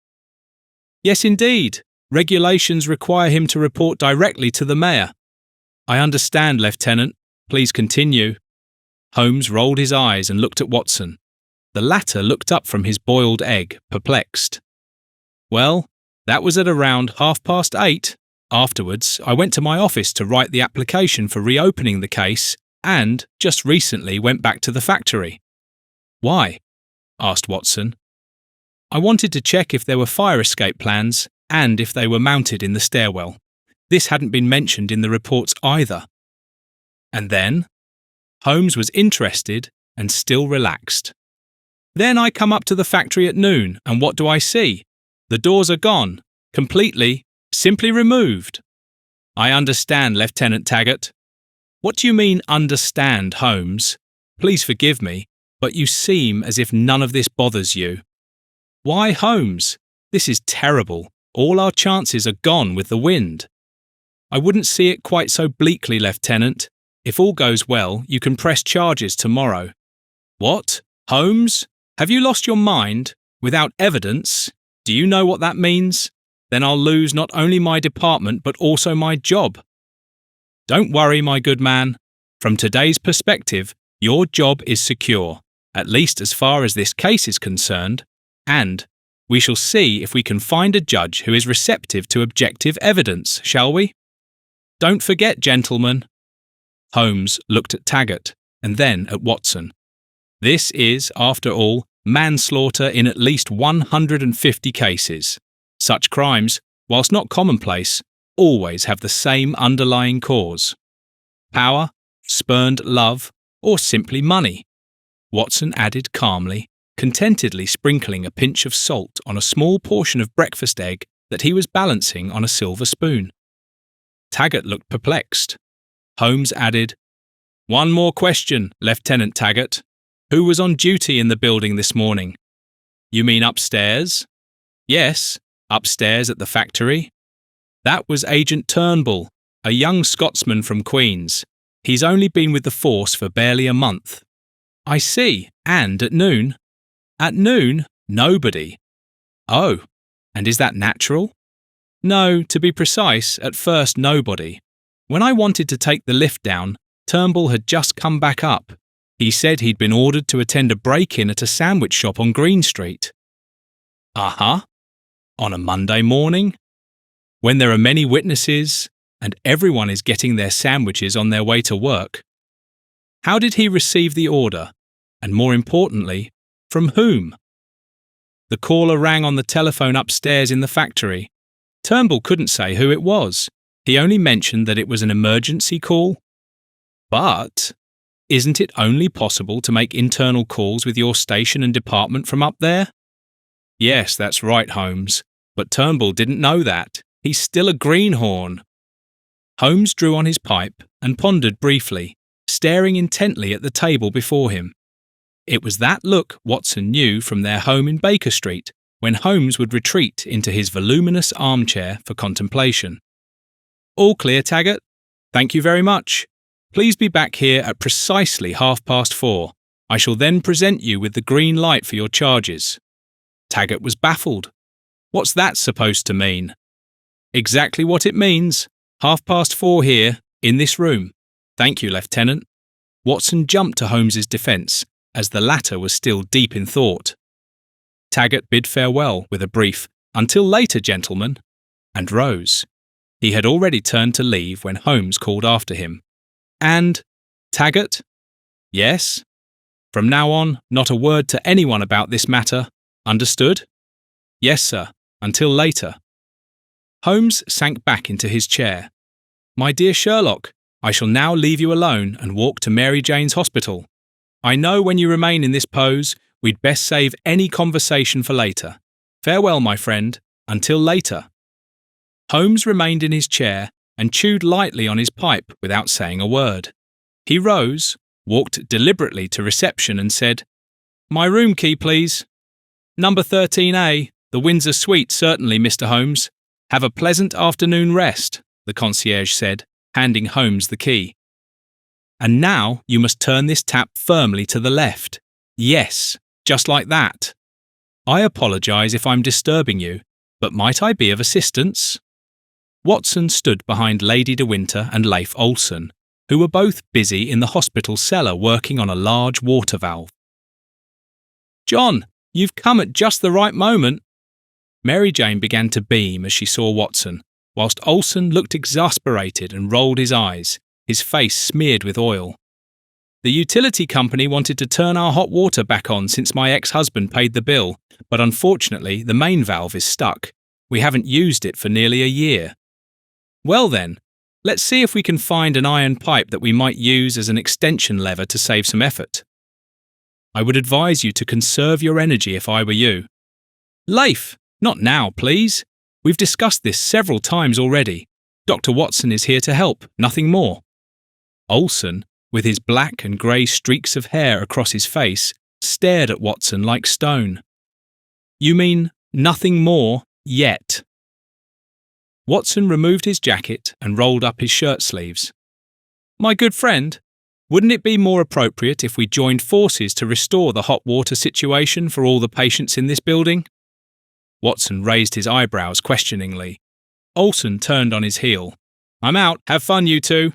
"Yes, indeed. Regulations require him to report directly to the Mayor." "I understand, Lieutenant. Please continue." Holmes rolled his eyes and looked at Watson. The latter looked up from his boiled egg, perplexed. "Well, that was at around 8:30. Afterwards, I went to my office to write the application for reopening the case and, just recently, went back to the factory." "Why?" asked Watson. "I wanted to check if there were fire escape plans and if they were mounted in the stairwell. This hadn't been mentioned in the reports either." "And then?" Holmes was interested and still relaxed. "Then I come up to the factory at noon, and what do I see? The doors are gone, completely, simply removed." "I understand, Lieutenant Taggart." "What do you mean, understand, Holmes? Please forgive me, but you seem as if none of this bothers you." "Why, Holmes, This is terrible. All our chances are gone with the wind. I wouldn't see it quite so bleakly, Lieutenant. If all goes well, you can press charges tomorrow. What? Holmes? Have you lost your mind? Without evidence? Do you know what that means? Then I'll lose not only my department but also my job. Don't worry, my good man. From today's perspective, your job is secure, at least as far as this case is concerned, and we shall see if we can find a judge who is receptive to objective evidence, shall we? Don't forget, gentlemen. Holmes looked at Taggart and then at Watson. This is, after all, manslaughter in at least 150 cases. Such crimes, whilst not commonplace, always have the same underlying cause: power, spurned love, or simply money. Watson added calmly, contentedly sprinkling a pinch of salt on a small portion of breakfast egg that he was balancing on a silver spoon. Taggart looked perplexed. Holmes added, "One more question, Lieutenant Taggart. Who was on duty in the building this morning?" "You mean upstairs?" "Yes, upstairs at the factory." "That was Agent Turnbull, a young Scotsman from Queens. He's only been with the force for barely a month." "I see. And at noon?" "At noon, nobody." "Oh, and is that natural?" "No, to be precise, at first nobody. When I wanted to take the lift down, Turnbull had just come back up. He said he'd been ordered to attend a break-in at a sandwich shop on Green Street." "Uh-huh. On a Monday morning? When there are many witnesses and everyone is getting their sandwiches on their way to work. How did he receive the order? And more importantly, from whom?" "The caller rang on the telephone upstairs in the factory. Turnbull couldn't say who it was. He only mentioned that it was an emergency call." "But isn't it only possible to make internal calls with your station and department from up there?" "Yes, that's right, Holmes. But Turnbull didn't know that. He's still a greenhorn." Holmes drew on his pipe and pondered briefly, staring intently at the table before him. It was that look Watson knew from their home in Baker Street, when Holmes would retreat into his voluminous armchair for contemplation. "All clear, Taggart? Thank you very much. Please be back here at precisely 4:30. I shall then present you with the green light for your charges." Taggart was baffled. "What's that supposed to mean?" "Exactly what it means. 4:30 here, in this room." "Thank you, Lieutenant." Watson jumped to Holmes's defence, as the latter was still deep in thought. Taggart bid farewell with a brief, "Until later, gentlemen," and rose. He had already turned to leave when Holmes called after him. "And, Taggart?" "Yes?" "From now on, not a word to anyone about this matter. Understood?" "Yes, sir. Until later." Holmes sank back into his chair. "My dear Sherlock, I shall now leave you alone and walk to Mary Jane's hospital. I know when you remain in this pose, we'd best save any conversation for later. Farewell, my friend. Until later." Holmes remained in his chair and chewed lightly on his pipe without saying a word. He rose, walked deliberately to reception and said, "My room key, please." "Number 13A, the Windsor Suite, certainly, Mr. Holmes. Have a pleasant afternoon rest," the concierge said, handing Holmes the key. "And now you must turn this tap firmly to the left. Yes, just like that. I apologise if I'm disturbing you, but might I be of assistance?" Watson stood behind Lady de Winter and Leif Olsen, who were both busy in the hospital cellar working on a large water valve. "John, you've come at just the right moment." Mary Jane began to beam as she saw Watson, whilst Olsen looked exasperated and rolled his eyes, his face smeared with oil. "The utility company wanted to turn our hot water back on since my ex-husband paid the bill, but unfortunately the main valve is stuck. We haven't used it for nearly a year." "Well then, let's see if we can find an iron pipe that we might use as an extension lever to save some effort." "I would advise you to conserve your energy if I were you." "Leif, not now, please. We've discussed this several times already. Dr. Watson is here to help, nothing more." Olsen, with his black and grey streaks of hair across his face, stared at Watson like stone. "You mean Nothing more yet. Watson removed his jacket and rolled up his shirt sleeves. My good friend, wouldn't it be more appropriate if we joined forces to restore the hot water situation for all the patients in this building? Watson raised his eyebrows questioningly. Olsen turned on his heel. I'm out. Have fun, you two.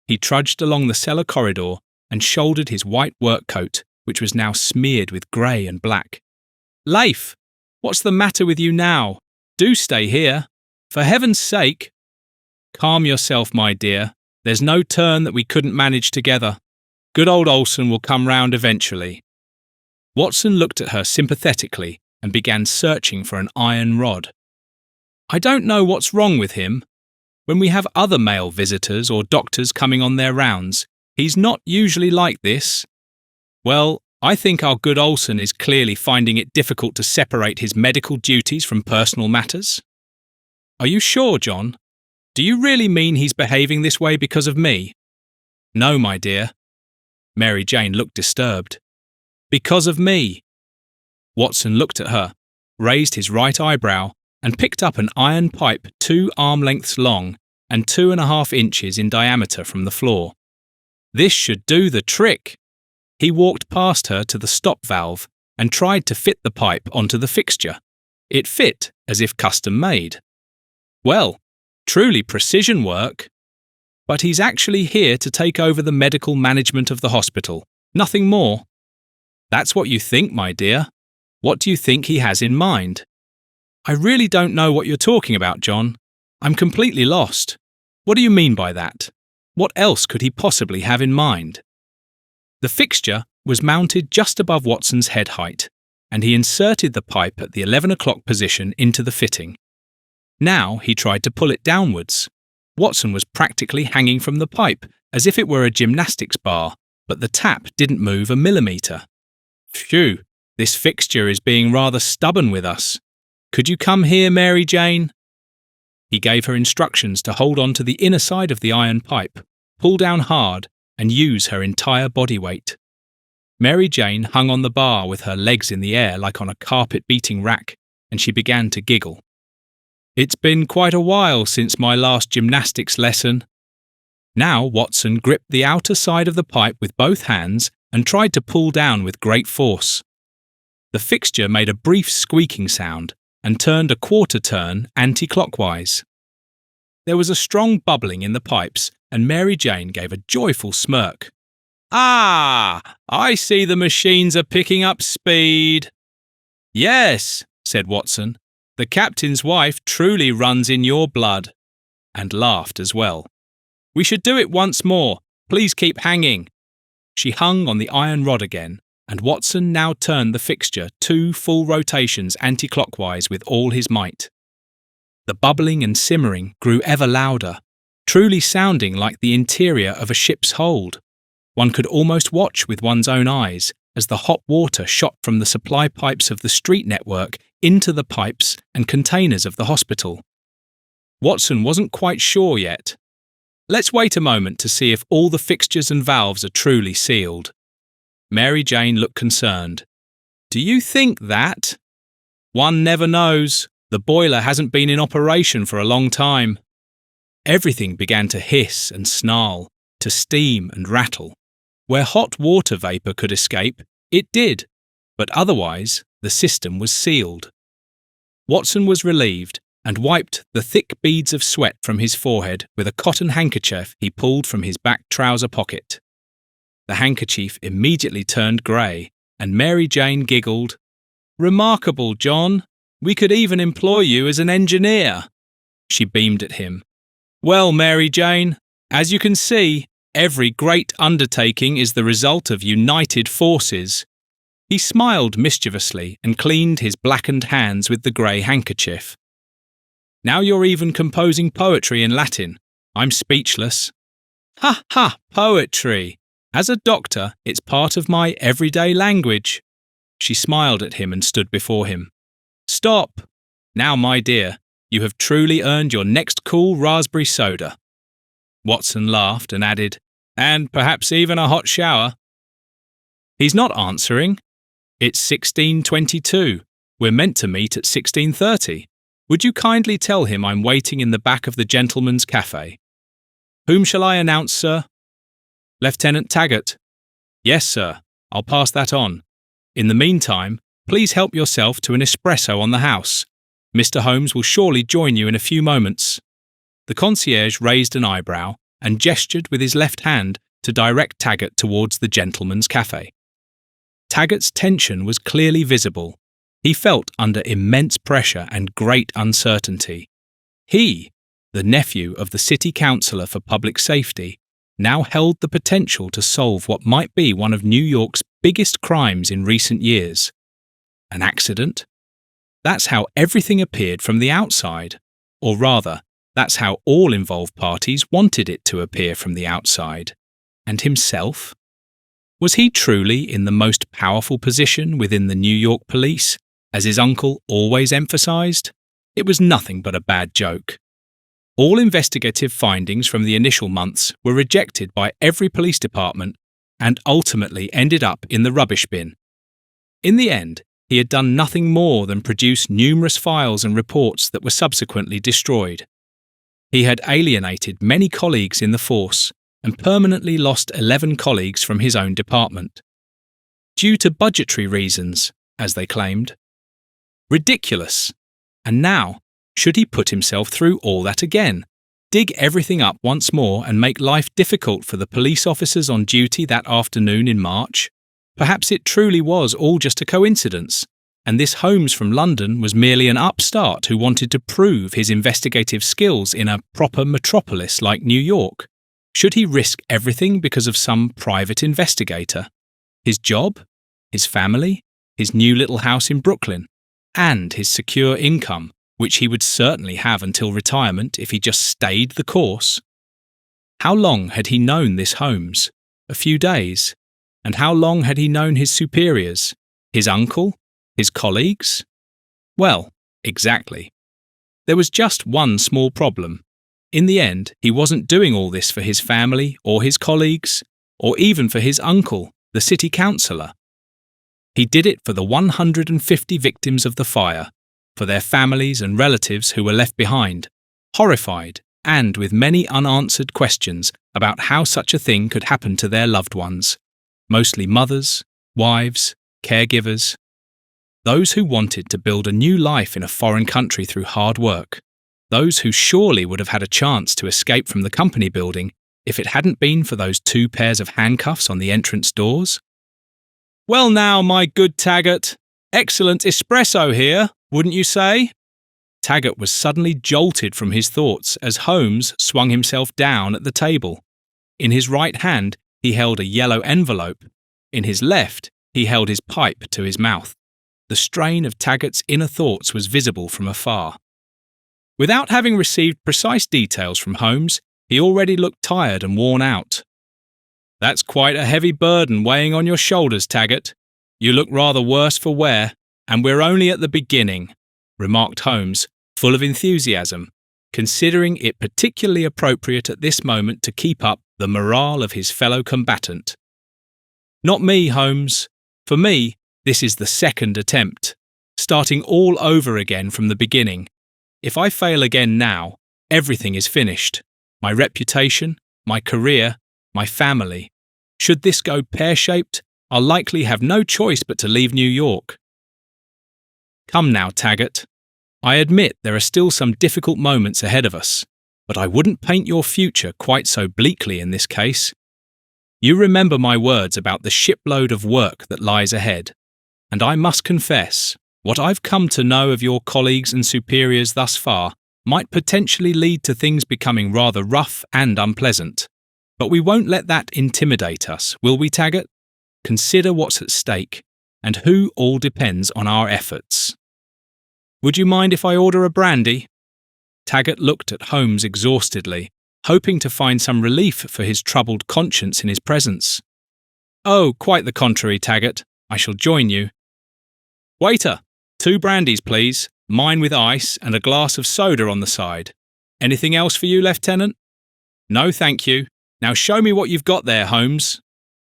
He trudged along the cellar corridor and shouldered his white work coat, which was now smeared with grey and black. Leif, what's the matter with you now? Do stay here. For heaven's sake. Calm yourself, my dear. There's no turn that we couldn't manage together. Good old Olsen will come round eventually. Watson looked at her sympathetically and began searching for an iron rod. I don't know what's wrong with him. When we have other male visitors or doctors coming on their rounds, he's not usually like this. Well, I think our good Olsen is clearly finding it difficult to separate his medical duties from personal matters. Are you sure, John? Do you really mean he's behaving this way because of me? No, my dear. Mary Jane looked disturbed. Because of me. Watson looked at her, raised his right eyebrow, and picked up an iron pipe 2 arm lengths long and 2.5 inches in diameter from the floor. This should do the trick. He walked past her to the stop valve and tried to fit the pipe onto the fixture. It fit as if custom made. Well, truly precision work. But he's actually here to take over the medical management of the hospital. Nothing more. That's what you think, my dear. What do you think he has in mind? I really don't know what you're talking about, John. I'm completely lost. What do you mean by that? What else could he possibly have in mind? The fixture was mounted just above Watson's head height, and he inserted the pipe at the 11 o'clock position into the fitting. Now he tried to pull it downwards. Watson was practically hanging from the pipe, as if it were a gymnastics bar, but the tap didn't move a millimetre. Phew, this fixture is being rather stubborn with us. Could you come here, Mary Jane? He gave her instructions to hold on to the inner side of the iron pipe, pull down hard, and use her entire body weight. Mary Jane hung on the bar with her legs in the air like on a carpet-beating rack, and she began to giggle. It's been quite a while since my last gymnastics lesson. Now Watson gripped the outer side of the pipe with both hands and tried to pull down with great force. The fixture made a brief squeaking sound and turned a quarter turn anti-clockwise. There was a strong bubbling in the pipes, and Mary Jane gave a joyful smirk. Ah, I see the machines are picking up speed. Yes, said Watson, the captain's wife truly runs in your blood, and laughed as well. We should do it once more. Please keep hanging. She hung on the iron rod again, and Watson now turned the fixture 2 full rotations anti-clockwise with all his might. The bubbling and simmering grew ever louder, truly sounding like the interior of a ship's hold. One could almost watch with one's own eyes as the hot water shot from the supply pipes of the street network into the pipes and containers of the hospital. Watson wasn't quite sure yet. Let's wait a moment to see if all the fixtures and valves are truly sealed. Mary Jane looked concerned. Do you think that? One never knows. The boiler hasn't been in operation for a long time. Everything began to hiss and snarl, to steam and rattle. Where hot water vapour could escape, it did, but otherwise the system was sealed. Watson was relieved and wiped the thick beads of sweat from his forehead with a cotton handkerchief he pulled from his back trouser pocket. The handkerchief immediately turned grey, and Mary Jane giggled. Remarkable, John. We could even employ you as an engineer. She beamed at him. Well, Mary Jane, as you can see, every great undertaking is the result of united forces. He smiled mischievously and cleaned his blackened hands with the grey handkerchief. Now you're even composing poetry in Latin. I'm speechless. Ha ha, poetry! As a doctor, it's part of my everyday language. She smiled at him and stood before him. Stop! Now, my dear, you have truly earned your next cool raspberry soda. Watson laughed and added, and perhaps even a hot shower. He's not answering. It's 16:22. We're meant to meet at 16:30. Would you kindly tell him I'm waiting in the back of the gentleman's cafe? Whom shall I announce, sir? Lieutenant Taggart. Yes, sir. I'll pass that on. In the meantime, please help yourself to an espresso on the house. Mr. Holmes will surely join you in a few moments. The concierge raised an eyebrow and gestured with his left hand to direct Taggart towards the gentleman's cafe. Taggart's tension was clearly visible. He felt under immense pressure and great uncertainty. He, the nephew of the City Councillor for Public Safety, now held the potential to solve what might be one of New York's biggest crimes in recent years. An accident? That's how everything appeared from the outside. Or rather, that's how all involved parties wanted it to appear from the outside. And himself? Was he truly in the most powerful position within the New York police, as his uncle always emphasized? It was nothing but a bad joke. All investigative findings from the initial months were rejected by every police department and ultimately ended up in the rubbish bin. In the end, he had done nothing more than produce numerous files and reports that were subsequently destroyed. He had alienated many colleagues in the force and permanently lost 11 colleagues from his own department. Due to budgetary reasons, as they claimed. Ridiculous! And now, should he put himself through all that again, dig everything up once more and make life difficult for the police officers on duty that afternoon in March? Perhaps it truly was all just a coincidence, and this Holmes from London was merely an upstart who wanted to prove his investigative skills in a proper metropolis like New York. Should he risk everything because of some private investigator? His job? His family? His new little house in Brooklyn? And his secure income, which he would certainly have until retirement if he just stayed the course? How long had he known this Holmes? A few days. And how long had he known his superiors? His uncle? His colleagues? Well, exactly. There was just one small problem. In the end, he wasn't doing all this for his family or his colleagues, or even for his uncle, the city councillor. He did it for the 150 victims of the fire, for their families and relatives who were left behind, horrified and with many unanswered questions about how such a thing could happen to their loved ones, mostly mothers, wives, caregivers. Those who wanted to build a new life in a foreign country through hard work. Those who surely would have had a chance to escape from the company building if it hadn't been for those 2 pairs of handcuffs on the entrance doors. Well now, my good Taggart, excellent espresso here, wouldn't you say? Taggart was suddenly jolted from his thoughts as Holmes swung himself down at the table. In his right hand, he held a yellow envelope. In his left, he held his pipe to his mouth. The strain of Taggart's inner thoughts was visible from afar. Without having received precise details from Holmes, he already looked tired and worn out. That's quite a heavy burden weighing on your shoulders, Taggart. You look rather worse for wear, and we're only at the beginning, remarked Holmes, full of enthusiasm, considering it particularly appropriate at this moment to keep up the morale of his fellow combatant. Not me, Holmes. For me, this is the second attempt, starting all over again from the beginning. If I fail again now, everything is finished. My reputation, my career, my family. Should this go pear-shaped, I'll likely have no choice but to leave New York. Come now, Taggart. I admit there are still some difficult moments ahead of us, but I wouldn't paint your future quite so bleakly in this case. You remember my words about the shipload of work that lies ahead, and I must confess, what I've come to know of your colleagues and superiors thus far might potentially lead to things becoming rather rough and unpleasant. But we won't let that intimidate us, will we, Taggart? Consider what's at stake, and who all depends on our efforts. Would you mind if I order a brandy? Taggart looked at Holmes exhaustedly, hoping to find some relief for his troubled conscience in his presence. Oh, quite the contrary, Taggart. I shall join you. Waiter, 2 brandies, please, mine with ice and a glass of soda on the side. Anything else for you, Lieutenant? No, thank you. Now show me what you've got there, Holmes.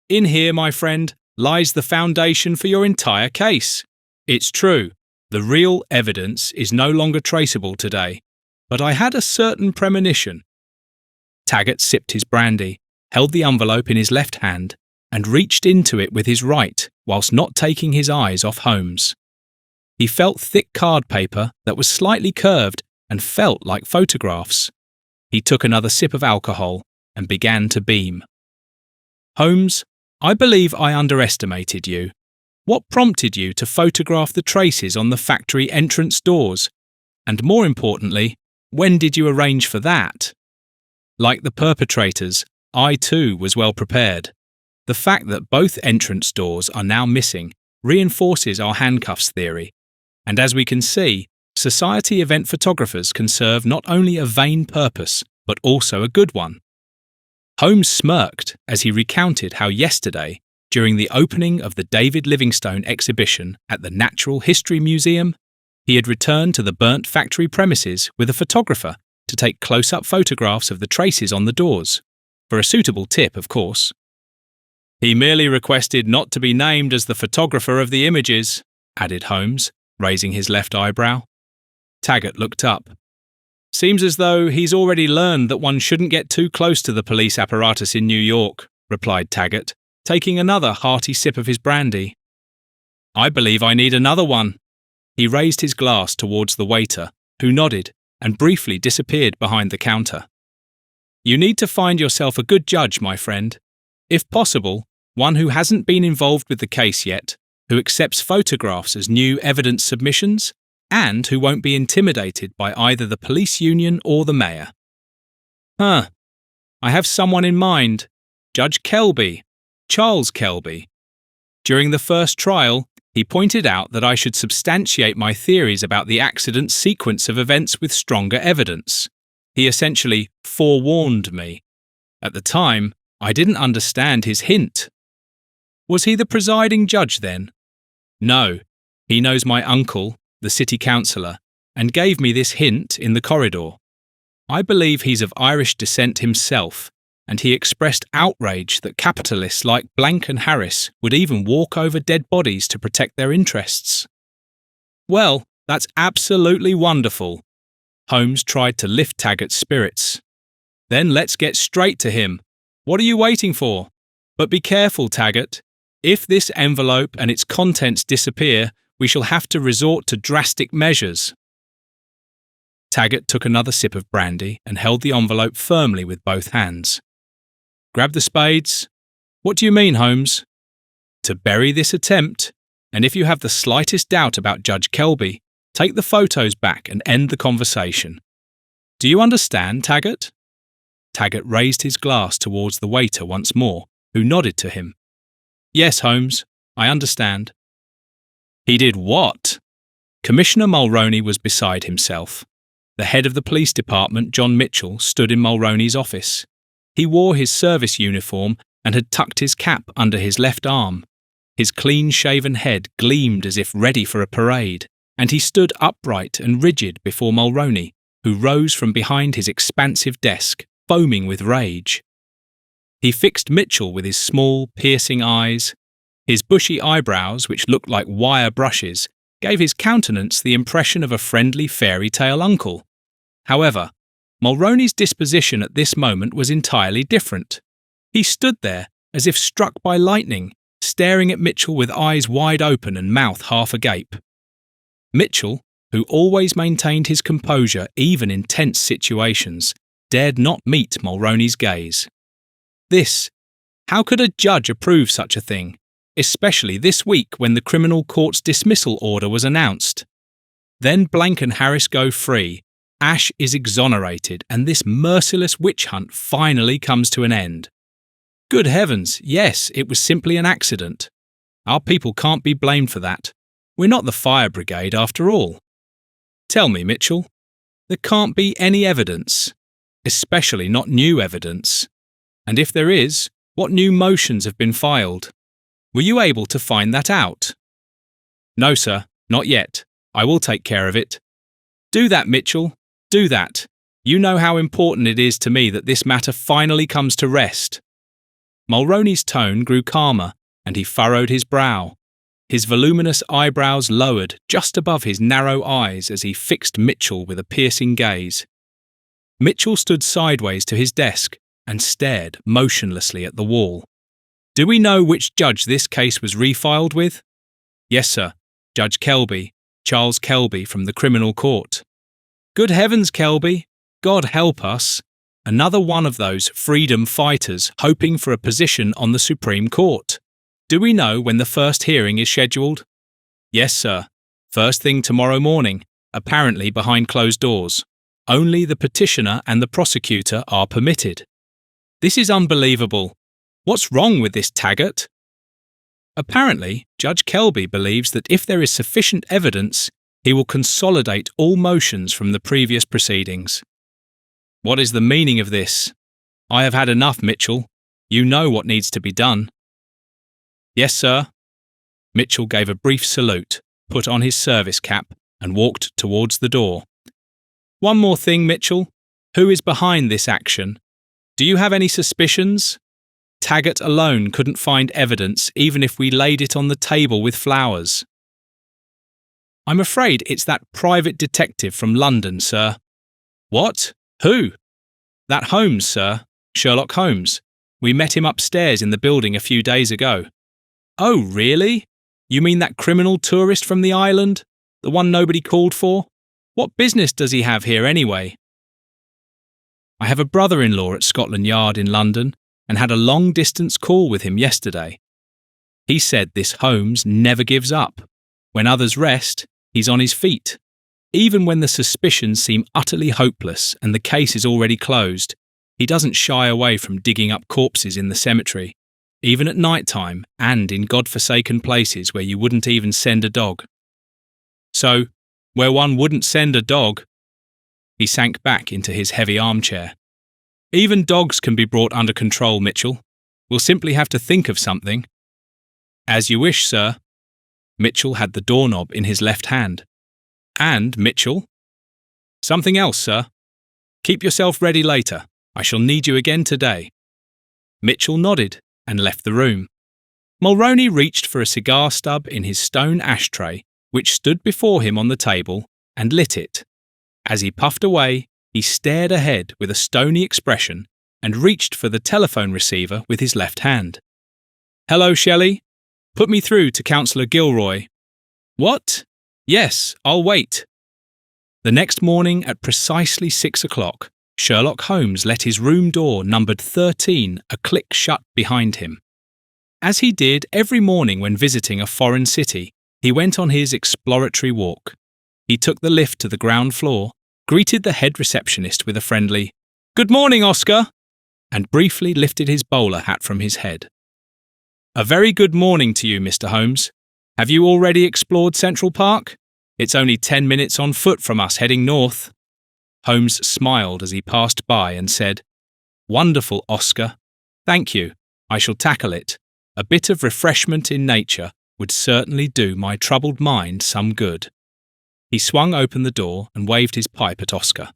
In here, my friend, lies the foundation for your entire case. It's true. The real evidence is no longer traceable today, but I had a certain premonition. Taggart sipped his brandy, held the envelope in his left hand, and reached into it with his right whilst not taking his eyes off Holmes. He felt thick card paper that was slightly curved and felt like photographs. He took another sip of alcohol and began to beam. Holmes, I believe I underestimated you. What prompted you to photograph the traces on the factory entrance doors? And more importantly, when did you arrange for that? Like the perpetrators, I too was well prepared. The fact that both entrance doors are now missing reinforces our handcuffs theory. And as we can see, society event photographers can serve not only a vain purpose, but also a good one. Holmes smirked as he recounted how yesterday, during the opening of the David Livingstone exhibition at the Natural History Museum, he had returned to the burnt factory premises with a photographer to take close-up photographs of the traces on the doors, for a suitable tip, of course. He merely requested not to be named as the photographer of the images, added Holmes, raising his left eyebrow. Taggart looked up. Seems as though he's already learned that one shouldn't get too close to the police apparatus in New York, replied Taggart, taking another hearty sip of his brandy. I believe I need another one. He raised his glass towards the waiter, who nodded and briefly disappeared behind the counter. You need to find yourself a good judge, my friend. If possible, one who hasn't been involved with the case yet, who accepts photographs as new evidence submissions, and who won't be intimidated by either the police union or the mayor. I have someone in mind. Judge Kelby, Charles Kelby. During the first trial, he pointed out that I should substantiate my theories about the accident's sequence of events with stronger evidence. He essentially forewarned me. At the time, I didn't understand his hint. Was he the presiding judge then? No, he knows my uncle, the city councillor, and gave me this hint in the corridor. I believe he's of Irish descent himself, and he expressed outrage that capitalists like Blank and Harris would even walk over dead bodies to protect their interests. Well, that's absolutely wonderful. Holmes tried to lift Taggart's spirits. Then let's get straight to him. What are you waiting for? But be careful, Taggart. If this envelope and its contents disappear, we shall have to resort to drastic measures. Taggart took another sip of brandy and held the envelope firmly with both hands. Grab the spades. What do you mean, Holmes? To bury this attempt, and if you have the slightest doubt about Judge Kelby, take the photos back and end the conversation. Do you understand, Taggart? Taggart raised his glass towards the waiter once more, who nodded to him. Yes, Holmes, I understand. He did what? Commissioner Mulroney was beside himself. The head of the police department, John Mitchell, stood in Mulroney's office. He wore his service uniform and had tucked his cap under his left arm. His clean-shaven head gleamed as if ready for a parade, and he stood upright and rigid before Mulroney, who rose from behind his expansive desk, foaming with rage. He fixed Mitchell with his small, piercing eyes. His bushy eyebrows, which looked like wire brushes, gave his countenance the impression of a friendly fairy tale uncle. However, Mulroney's disposition at this moment was entirely different. He stood there, as if struck by lightning, staring at Mitchell with eyes wide open and mouth half agape. Mitchell, who always maintained his composure even in tense situations, dared not meet Mulroney's gaze. How could a judge approve such a thing, especially this week when the criminal court's dismissal order was announced? Then Blank and Harris go free, Ash is exonerated, and this merciless witch hunt finally comes to an end. Good heavens, yes, it was simply an accident. Our people can't be blamed for that. We're not the fire brigade after all. Tell me, Mitchell, there can't be any evidence, especially not new evidence. And if there is, what new motions have been filed? Were you able to find that out? No, sir, not yet. I will take care of it. Do that, Mitchell. Do that. You know how important it is to me that this matter finally comes to rest. Mulroney's tone grew calmer, and he furrowed his brow. his voluminous eyebrows lowered just above his narrow eyes as he fixed Mitchell with a piercing gaze. Mitchell stood sideways to his desk and stared motionlessly at the wall. "Do we know which judge this case was refiled with?" "Yes, sir. Judge Kelby, Charles Kelby from the Criminal Court." "Good heavens, Kelby! God help us! Another one of those freedom fighters hoping for a position on the Supreme Court. Do we know when the first hearing is scheduled?" "Yes, sir. First thing tomorrow morning, apparently behind closed doors. Only the petitioner and the prosecutor are permitted." "This is unbelievable. What's wrong with this Taggart?" "Apparently, Judge Kelby believes that if there is sufficient evidence, he will consolidate all motions from the previous proceedings." "What is the meaning of this? I have had enough, Mitchell. You know what needs to be done." "Yes, sir." Mitchell gave a brief salute, put on his service cap, and walked towards the door. "One more thing, Mitchell. Who is behind this action? Do you have any suspicions? Taggart alone couldn't find evidence even if we laid it on the table with flowers." "I'm afraid it's that private detective from London, sir." "What? Who?" "That Holmes, sir. Sherlock Holmes. We met him upstairs in the building a few days ago." "Oh, really? You mean that criminal tourist from the island? The one nobody called for? What business does he have here anyway?" "I have a brother-in-law at Scotland Yard in London and had a long-distance call with him yesterday. He said this Holmes never gives up. When others rest, he's on his feet. Even when the suspicions seem utterly hopeless and the case is already closed, he doesn't shy away from digging up corpses in the cemetery, even at night time and in God-forsaken places where you wouldn't even send a dog. So, where one wouldn't send a dog..." He sank back into his heavy armchair. "Even dogs can be brought under control, Mitchell. We'll simply have to think of something." "As you wish, sir." Mitchell had the doorknob in his left hand. "And, Mitchell?" "Something else, sir. Keep yourself ready later. I shall need you again today." Mitchell nodded and left the room. Mulroney reached for a cigar stub in his stone ashtray, which stood before him on the table, and lit it. As he puffed away, he stared ahead with a stony expression and reached for the telephone receiver with his left hand. "Hello, Shelley. Put me through to Councillor Gilroy." "What? Yes, I'll wait." The next morning at precisely 6 o'clock, Sherlock Holmes let his room door numbered 13 a click shut behind him. As he did every morning when visiting a foreign city, he went on his exploratory walk. He took the lift to the ground floor, greeted the head receptionist with a friendly, "Good morning, Oscar," and briefly lifted his bowler hat from his head. "A very good morning to you, Mr. Holmes. Have you already explored Central Park? It's only 10 minutes on foot from us heading north." Holmes smiled as he passed by and said, "Wonderful, Oscar. Thank you. I shall tackle it. A bit of refreshment in nature would certainly do my troubled mind some good." He swung open the door and waved his pipe at Oscar.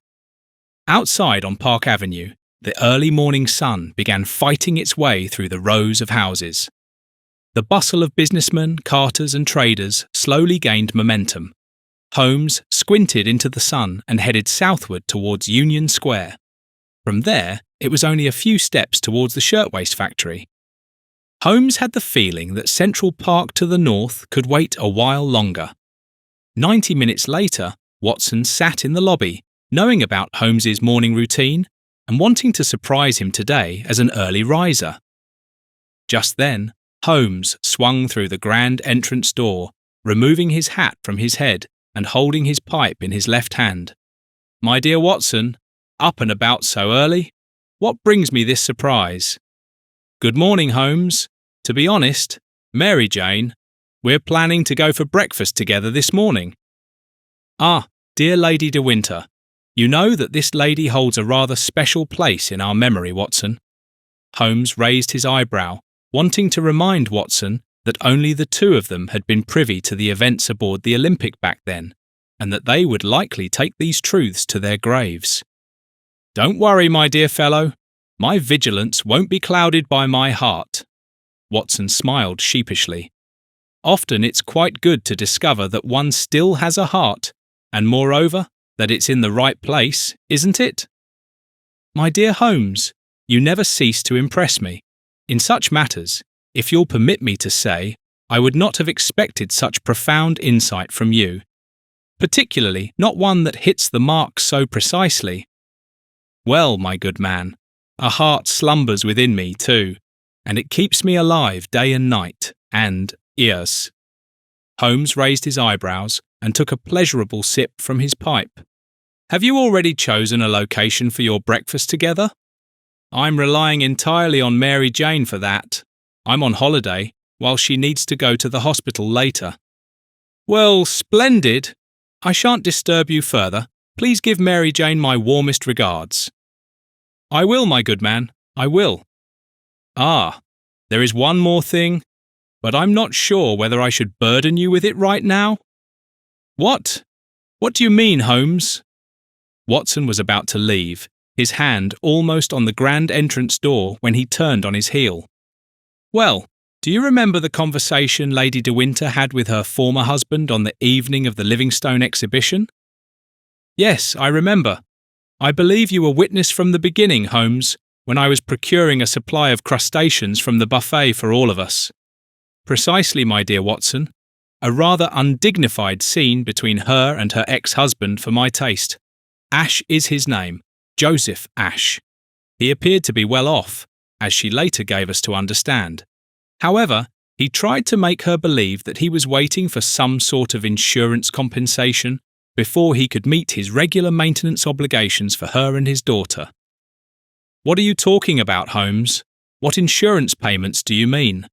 Outside on Park Avenue, the early morning sun began fighting its way through the rows of houses. The bustle of businessmen, carters and traders slowly gained momentum. Holmes squinted into the sun and headed southward towards Union Square. From there, it was only a few steps towards the shirtwaist factory. Holmes had the feeling that Central Park to the north could wait a while longer. 90 minutes later, Watson sat in the lobby, knowing about Holmes's morning routine and wanting to surprise him today as an early riser. Just then, Holmes swung through the grand entrance door, removing his hat from his head and holding his pipe in his left hand. "My dear Watson, up and about so early? What brings me this surprise?" "Good morning, Holmes. To be honest, Mary Jane, we're planning to go for breakfast together this morning." "Ah, dear Lady de Winter, you know that this lady holds a rather special place in our memory, Watson." Holmes raised his eyebrow, wanting to remind Watson that only the two of them had been privy to the events aboard the Olympic back then, and that they would likely take these truths to their graves. "Don't worry, my dear fellow. My vigilance won't be clouded by my heart." Watson smiled sheepishly. Often it's quite good to discover that one still has a heart, and moreover, that it's in the right place, isn't it? My dear Holmes, you never cease to impress me. In such matters, if you'll permit me to say, I would not have expected such profound insight from you, particularly not one that hits the mark so precisely. Well, my good man, a heart slumbers within me too, and it keeps me alive day and night, and ears. Holmes raised his eyebrows and took a pleasurable sip from his pipe. Have you already chosen a location for your breakfast together? I'm relying entirely on Mary Jane for that. I'm on holiday, while she needs to go to the hospital later. Well, splendid. I shan't disturb you further. Please give Mary Jane my warmest regards. I will, my good man, I will. Ah, there is one more thing, but I'm not sure whether I should burden you with it right now. What? What do you mean, Holmes? Watson was about to leave, his hand almost on the grand entrance door when he turned on his heel. Well, do you remember the conversation Lady de Winter had with her former husband on the evening of the Livingstone exhibition? Yes, I remember. I believe you were witness from the beginning, Holmes, when I was procuring a supply of crustaceans from the buffet for all of us. Precisely, my dear Watson. A rather undignified scene between her and her ex-husband for my taste. Ashe is his name, Joseph Ashe. He appeared to be well off, as she later gave us to understand. However, he tried to make her believe that he was waiting for some sort of insurance compensation before he could meet his regular maintenance obligations for her and his daughter. What are you talking about, Holmes? What insurance payments do you mean?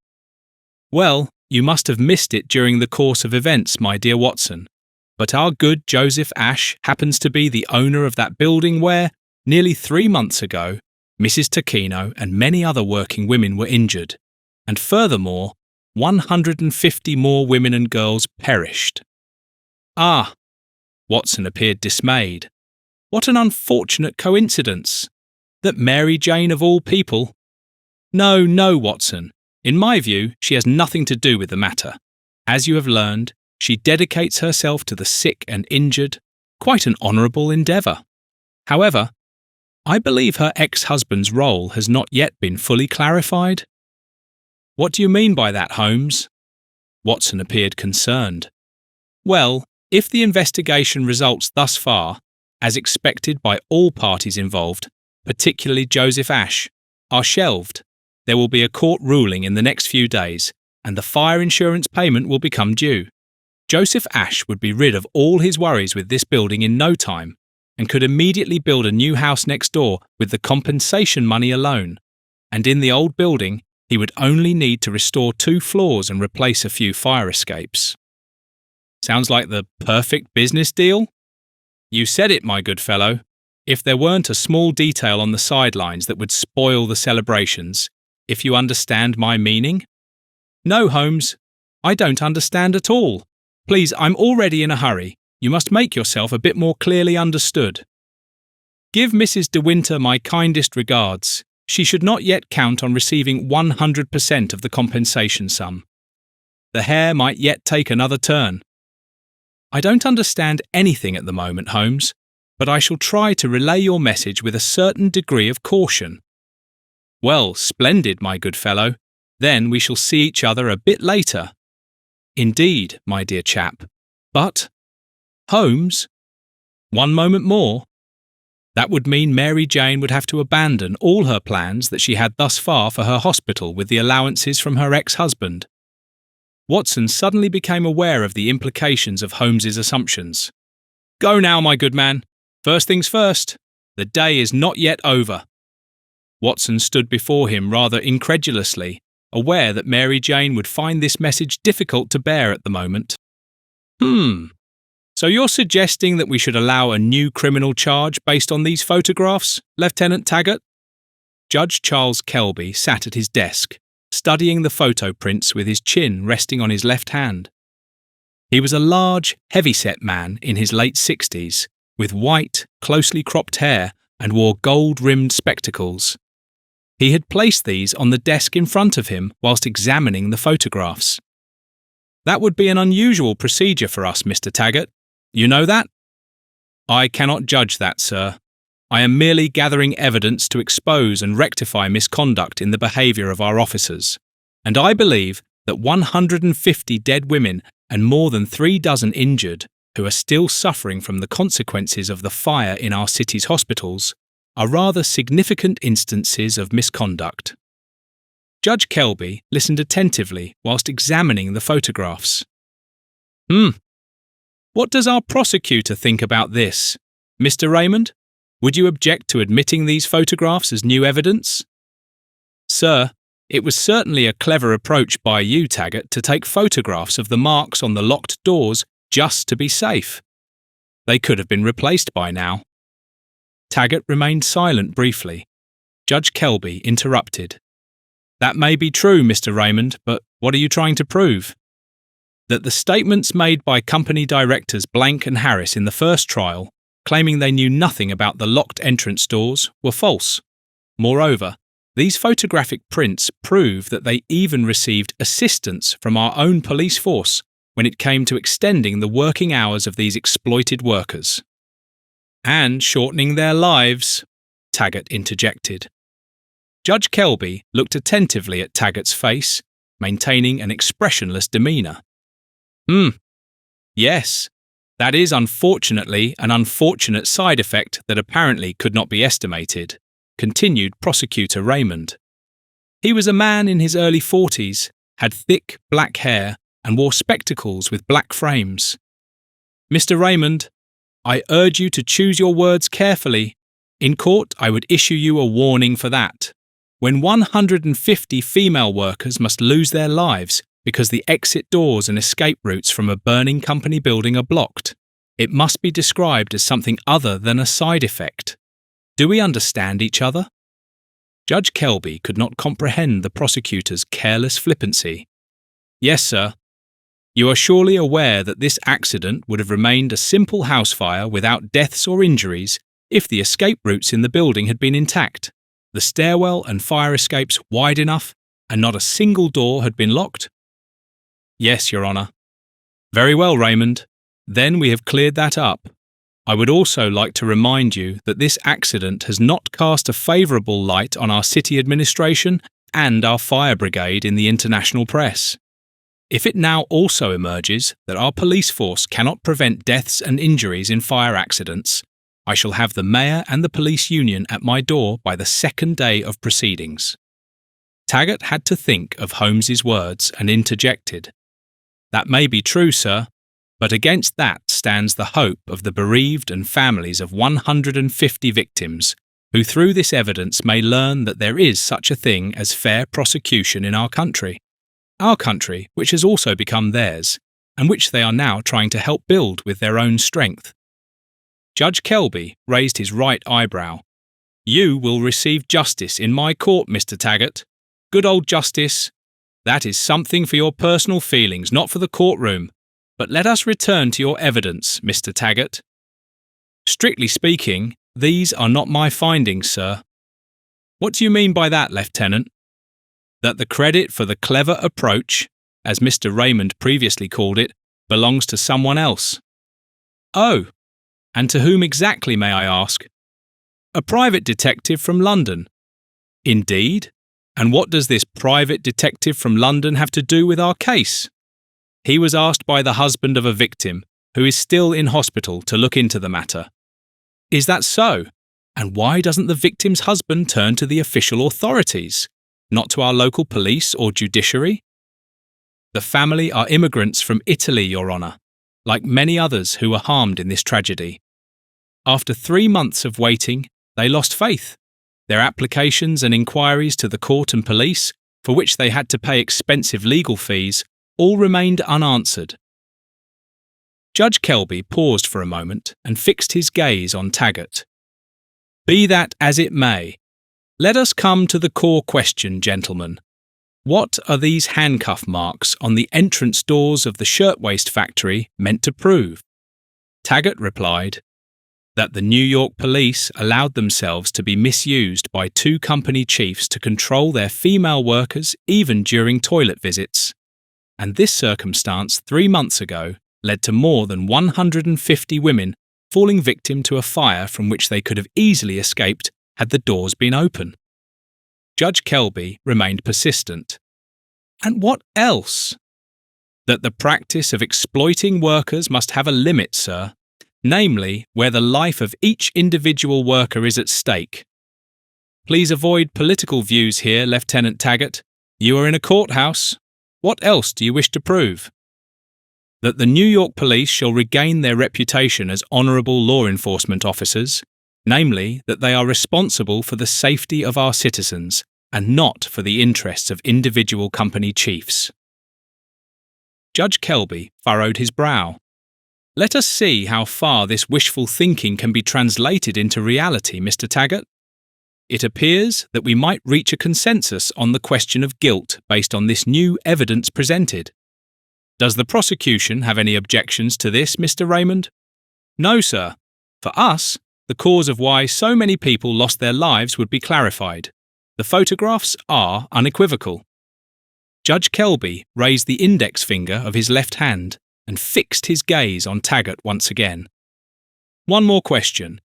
Well, you must have missed it during the course of events, my dear Watson. But our good Joseph Ashe happens to be the owner of that building where, nearly 3 months ago, Mrs. Taquino and many other working women were injured, and furthermore, 150 more women and girls perished. Ah! Watson appeared dismayed. What an unfortunate coincidence! That Mary Jane of all people? No, no, Watson. In my view, she has nothing to do with the matter. As you have learned, she dedicates herself to the sick and injured, quite an honourable endeavour. However, I believe her ex-husband's role has not yet been fully clarified. What do you mean by that, Holmes? Watson appeared concerned. Well, if the investigation results thus far, as expected by all parties involved, particularly Joseph Ashe, are shelved, there will be a court ruling in the next few days, and the fire insurance payment will become due. Joseph Ashe would be rid of all his worries with this building in no time, and could immediately build a new house next door with the compensation money alone. And in the old building, he would only need to restore 2 floors and replace a few fire escapes. Sounds like the perfect business deal? You said it, my good fellow. If there weren't a small detail on the sidelines that would spoil the celebrations, if you understand my meaning? No, Holmes, I don't understand at all. Please, I'm already in a hurry. You must make yourself a bit more clearly understood. Give Mrs. de Winter my kindest regards. She should not yet count on receiving 100% of the compensation sum. The hare might yet take another turn. I don't understand anything at the moment, Holmes, but I shall try to relay your message with a certain degree of caution. Well, splendid, my good fellow. Then we shall see each other a bit later. Indeed, my dear chap. But, Holmes, one moment more. That would mean Mary Jane would have to abandon all her plans that she had thus far for her hospital with the allowances from her ex-husband. Watson suddenly became aware of the implications of Holmes's assumptions. Go now, my good man. First things first. The day is not yet over. Watson stood before him rather incredulously, aware that Mary Jane would find this message difficult to bear at the moment. So you're suggesting that we should allow a new criminal charge based on these photographs, Lieutenant Taggart? Judge Charles Kelby sat at his desk, studying the photo prints with his chin resting on his left hand. He was a large, heavy-set man in his late 60s, with white, closely cropped hair and wore gold-rimmed spectacles. He had placed these on the desk in front of him whilst examining the photographs. That would be an unusual procedure for us, Mr. Taggart. You know that? I cannot judge that, sir. I am merely gathering evidence to expose and rectify misconduct in the behaviour of our officers, and I believe that 150 dead women and more than 36 injured, who are still suffering from the consequences of the fire in our city's hospitals, are rather significant instances of misconduct. Judge Kelby listened attentively whilst examining the photographs. What does our prosecutor think about this? Mr. Raymond, would you object to admitting these photographs as new evidence? Sir, it was certainly a clever approach by you, Taggart, to take photographs of the marks on the locked doors just to be safe. They could have been replaced by now. Taggart remained silent briefly. Judge Kelby interrupted. That may be true, Mr. Raymond, but what are you trying to prove? That the statements made by company directors Blank and Harris in the first trial, claiming they knew nothing about the locked entrance doors, were false. Moreover, these photographic prints prove that they even received assistance from our own police force when it came to extending the working hours of these exploited workers. And shortening their lives, Taggart interjected. Judge Kelby looked attentively at Taggart's face, maintaining an expressionless demeanour. Yes, that is unfortunately an unfortunate side effect that apparently could not be estimated, continued Prosecutor Raymond. He was a man in his early 40s, had thick black hair, and wore spectacles with black frames. Mr. Raymond, I urge you to choose your words carefully. In court, I would issue you a warning for that. When 150 female workers must lose their lives because the exit doors and escape routes from a burning company building are blocked, it must be described as something other than a side effect. Do we understand each other? Judge Kelby could not comprehend the prosecutor's careless flippancy. Yes, sir. You are surely aware that this accident would have remained a simple house fire without deaths or injuries if the escape routes in the building had been intact, the stairwell and fire escapes wide enough, and not a single door had been locked? Yes, Your Honour. Very well, Raymond. Then we have cleared that up. I would also like to remind you that this accident has not cast a favourable light on our city administration and our fire brigade in the international press. If it now also emerges that our police force cannot prevent deaths and injuries in fire accidents, I shall have the Mayor and the Police Union at my door by the second day of proceedings. Taggart had to think of Holmes's words and interjected. That may be true, sir, but against that stands the hope of the bereaved and families of 150 victims, who through this evidence may learn that there is such a thing as fair prosecution in our country which has also become theirs, and which they are now trying to help build with their own strength. Judge Kelby raised his right eyebrow. You will receive justice in my court, Mr. Taggart. Good old justice. That is something for your personal feelings, not for the courtroom. But let us return to your evidence, Mr. Taggart. Strictly speaking, these are not my findings, sir. What do you mean by that, Lieutenant? That the credit for the clever approach, as Mr. Raymond previously called it, belongs to someone else. Oh, and to whom exactly, may I ask? A private detective from London. Indeed? And what does this private detective from London have to do with our case? He was asked by the husband of a victim, who is still in hospital, to look into the matter. Is that so? And why doesn't the victim's husband turn to the official authorities, not to our local police or judiciary? The family are immigrants from Italy, Your Honour, like many others who were harmed in this tragedy. After 3 months of waiting, they lost faith. Their applications and inquiries to the court and police, for which they had to pay expensive legal fees, all remained unanswered. Judge Kelby paused for a moment and fixed his gaze on Taggart. Be that as it may, let us come to the core question, gentlemen. What are these handcuff marks on the entrance doors of the shirtwaist factory meant to prove? Taggart replied, that the New York police allowed themselves to be misused by 2 company chiefs to control their female workers even during toilet visits, and this circumstance 3 months ago led to more than 150 women falling victim to a fire from which they could have easily escaped had the doors been open. Judge Kelby remained persistent. And what else? That the practice of exploiting workers must have a limit, sir, namely where the life of each individual worker is at stake. Please avoid political views here, Lieutenant Taggart. You are in a courthouse. What else do you wish to prove? That the New York police shall regain their reputation as honourable law enforcement officers, namely that they are responsible for the safety of our citizens and not for the interests of individual company chiefs. Judge Kelby furrowed his brow. Let us see how far this wishful thinking can be translated into reality, Mr. Taggart. It appears that we might reach a consensus on the question of guilt based on this new evidence presented. Does the prosecution have any objections to this, Mr. Raymond? No, sir. For us, the cause of why so many people lost their lives would be clarified. The photographs are unequivocal. Judge Kelby raised the index finger of his left hand and fixed his gaze on Taggart once again. One more question.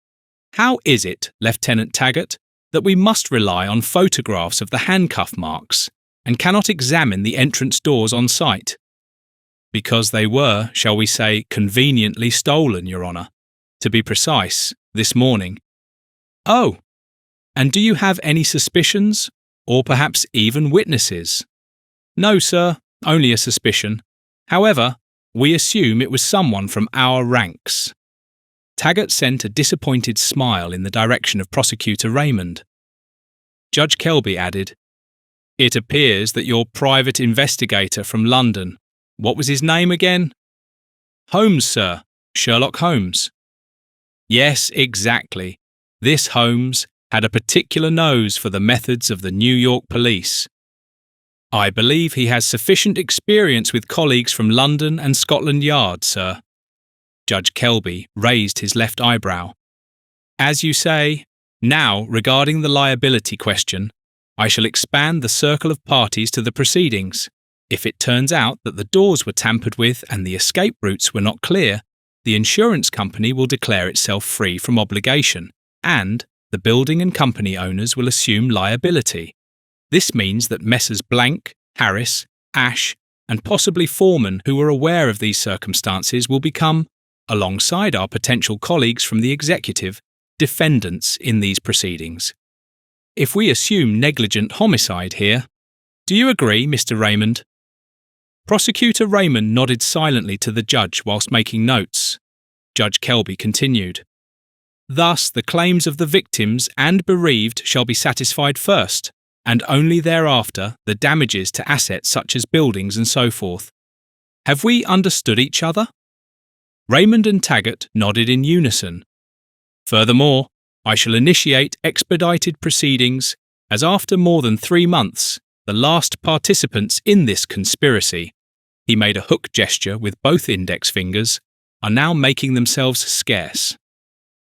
How is it, Lieutenant Taggart, that we must rely on photographs of the handcuff marks and cannot examine the entrance doors on site? Because they were, shall we say, conveniently stolen, Your Honour. To be precise, this morning. Oh, and do you have any suspicions, or perhaps even witnesses? No, sir, only a suspicion. However, we assume it was someone from our ranks. Taggart sent a disappointed smile in the direction of Prosecutor Raymond. Judge Kelby added, It appears that your private investigator from London, what was his name again? Holmes, sir. Sherlock Holmes. Yes, exactly. This Holmes had a particular nose for the methods of the New York police. I believe he has sufficient experience with colleagues from London and Scotland Yard, sir. Judge Kelby raised his left eyebrow. As you say, now regarding the liability question, I shall expand the circle of parties to the proceedings. If it turns out that the doors were tampered with and the escape routes were not clear, the insurance company will declare itself free from obligation, and the building and company owners will assume liability. This means that Messrs. Blank, Harris, Ash, and possibly Foreman who were aware of these circumstances will become, alongside our potential colleagues from the executive, defendants in these proceedings. If we assume negligent homicide here, do you agree, Mr. Raymond? Prosecutor Raymond nodded silently to the judge whilst making notes. Judge Kelby continued. Thus, the claims of the victims and bereaved shall be satisfied first, and only thereafter the damages to assets such as buildings and so forth. Have we understood each other? Raymond and Taggart nodded in unison. Furthermore, I shall initiate expedited proceedings, as after more than 3 months, the last participants in this conspiracy, he made a hook gesture with both index fingers, are now making themselves scarce.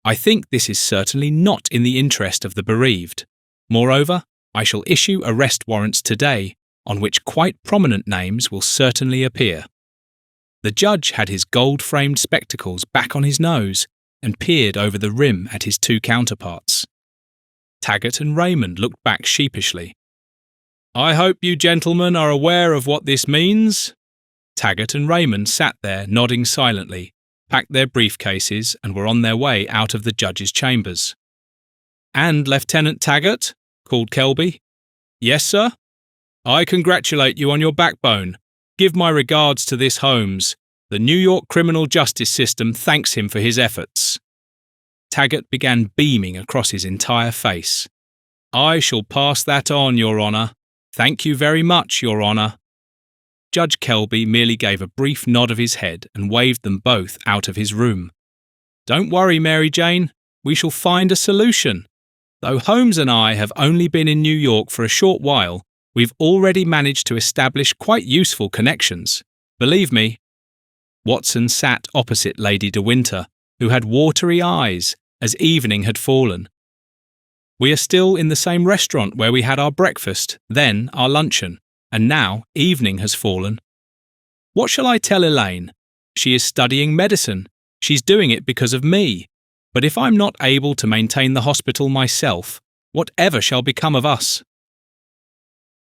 I think this is certainly not in the interest of the bereaved. Moreover, I shall issue arrest warrants today, on which quite prominent names will certainly appear. The judge had his gold-framed spectacles back on his nose and peered over the rim at his two counterparts. Taggart and Raymond looked back sheepishly. I hope you gentlemen are aware of what this means. Taggart and Raymond sat there nodding silently, packed their briefcases and were on their way out of the judge's chambers. And Lieutenant Taggart, called Kelby. Yes, sir? I congratulate you on your backbone. Give my regards to this Holmes. The New York criminal justice system thanks him for his efforts. Taggart began beaming across his entire face. I shall pass that on, Your Honour. Thank you very much, Your Honour. Judge Kelby merely gave a brief nod of his head and waved them both out of his room. Don't worry, Mary Jane. We shall find a solution. Though Holmes and I have only been in New York for a short while, we've already managed to establish quite useful connections. Believe me. Watson sat opposite Lady de Winter, who had watery eyes as evening had fallen. We are still in the same restaurant where we had our breakfast, then our luncheon, and now evening has fallen. What shall I tell Elaine? She is studying medicine. She's doing it because of me. But if I'm not able to maintain the hospital myself, whatever shall become of us?"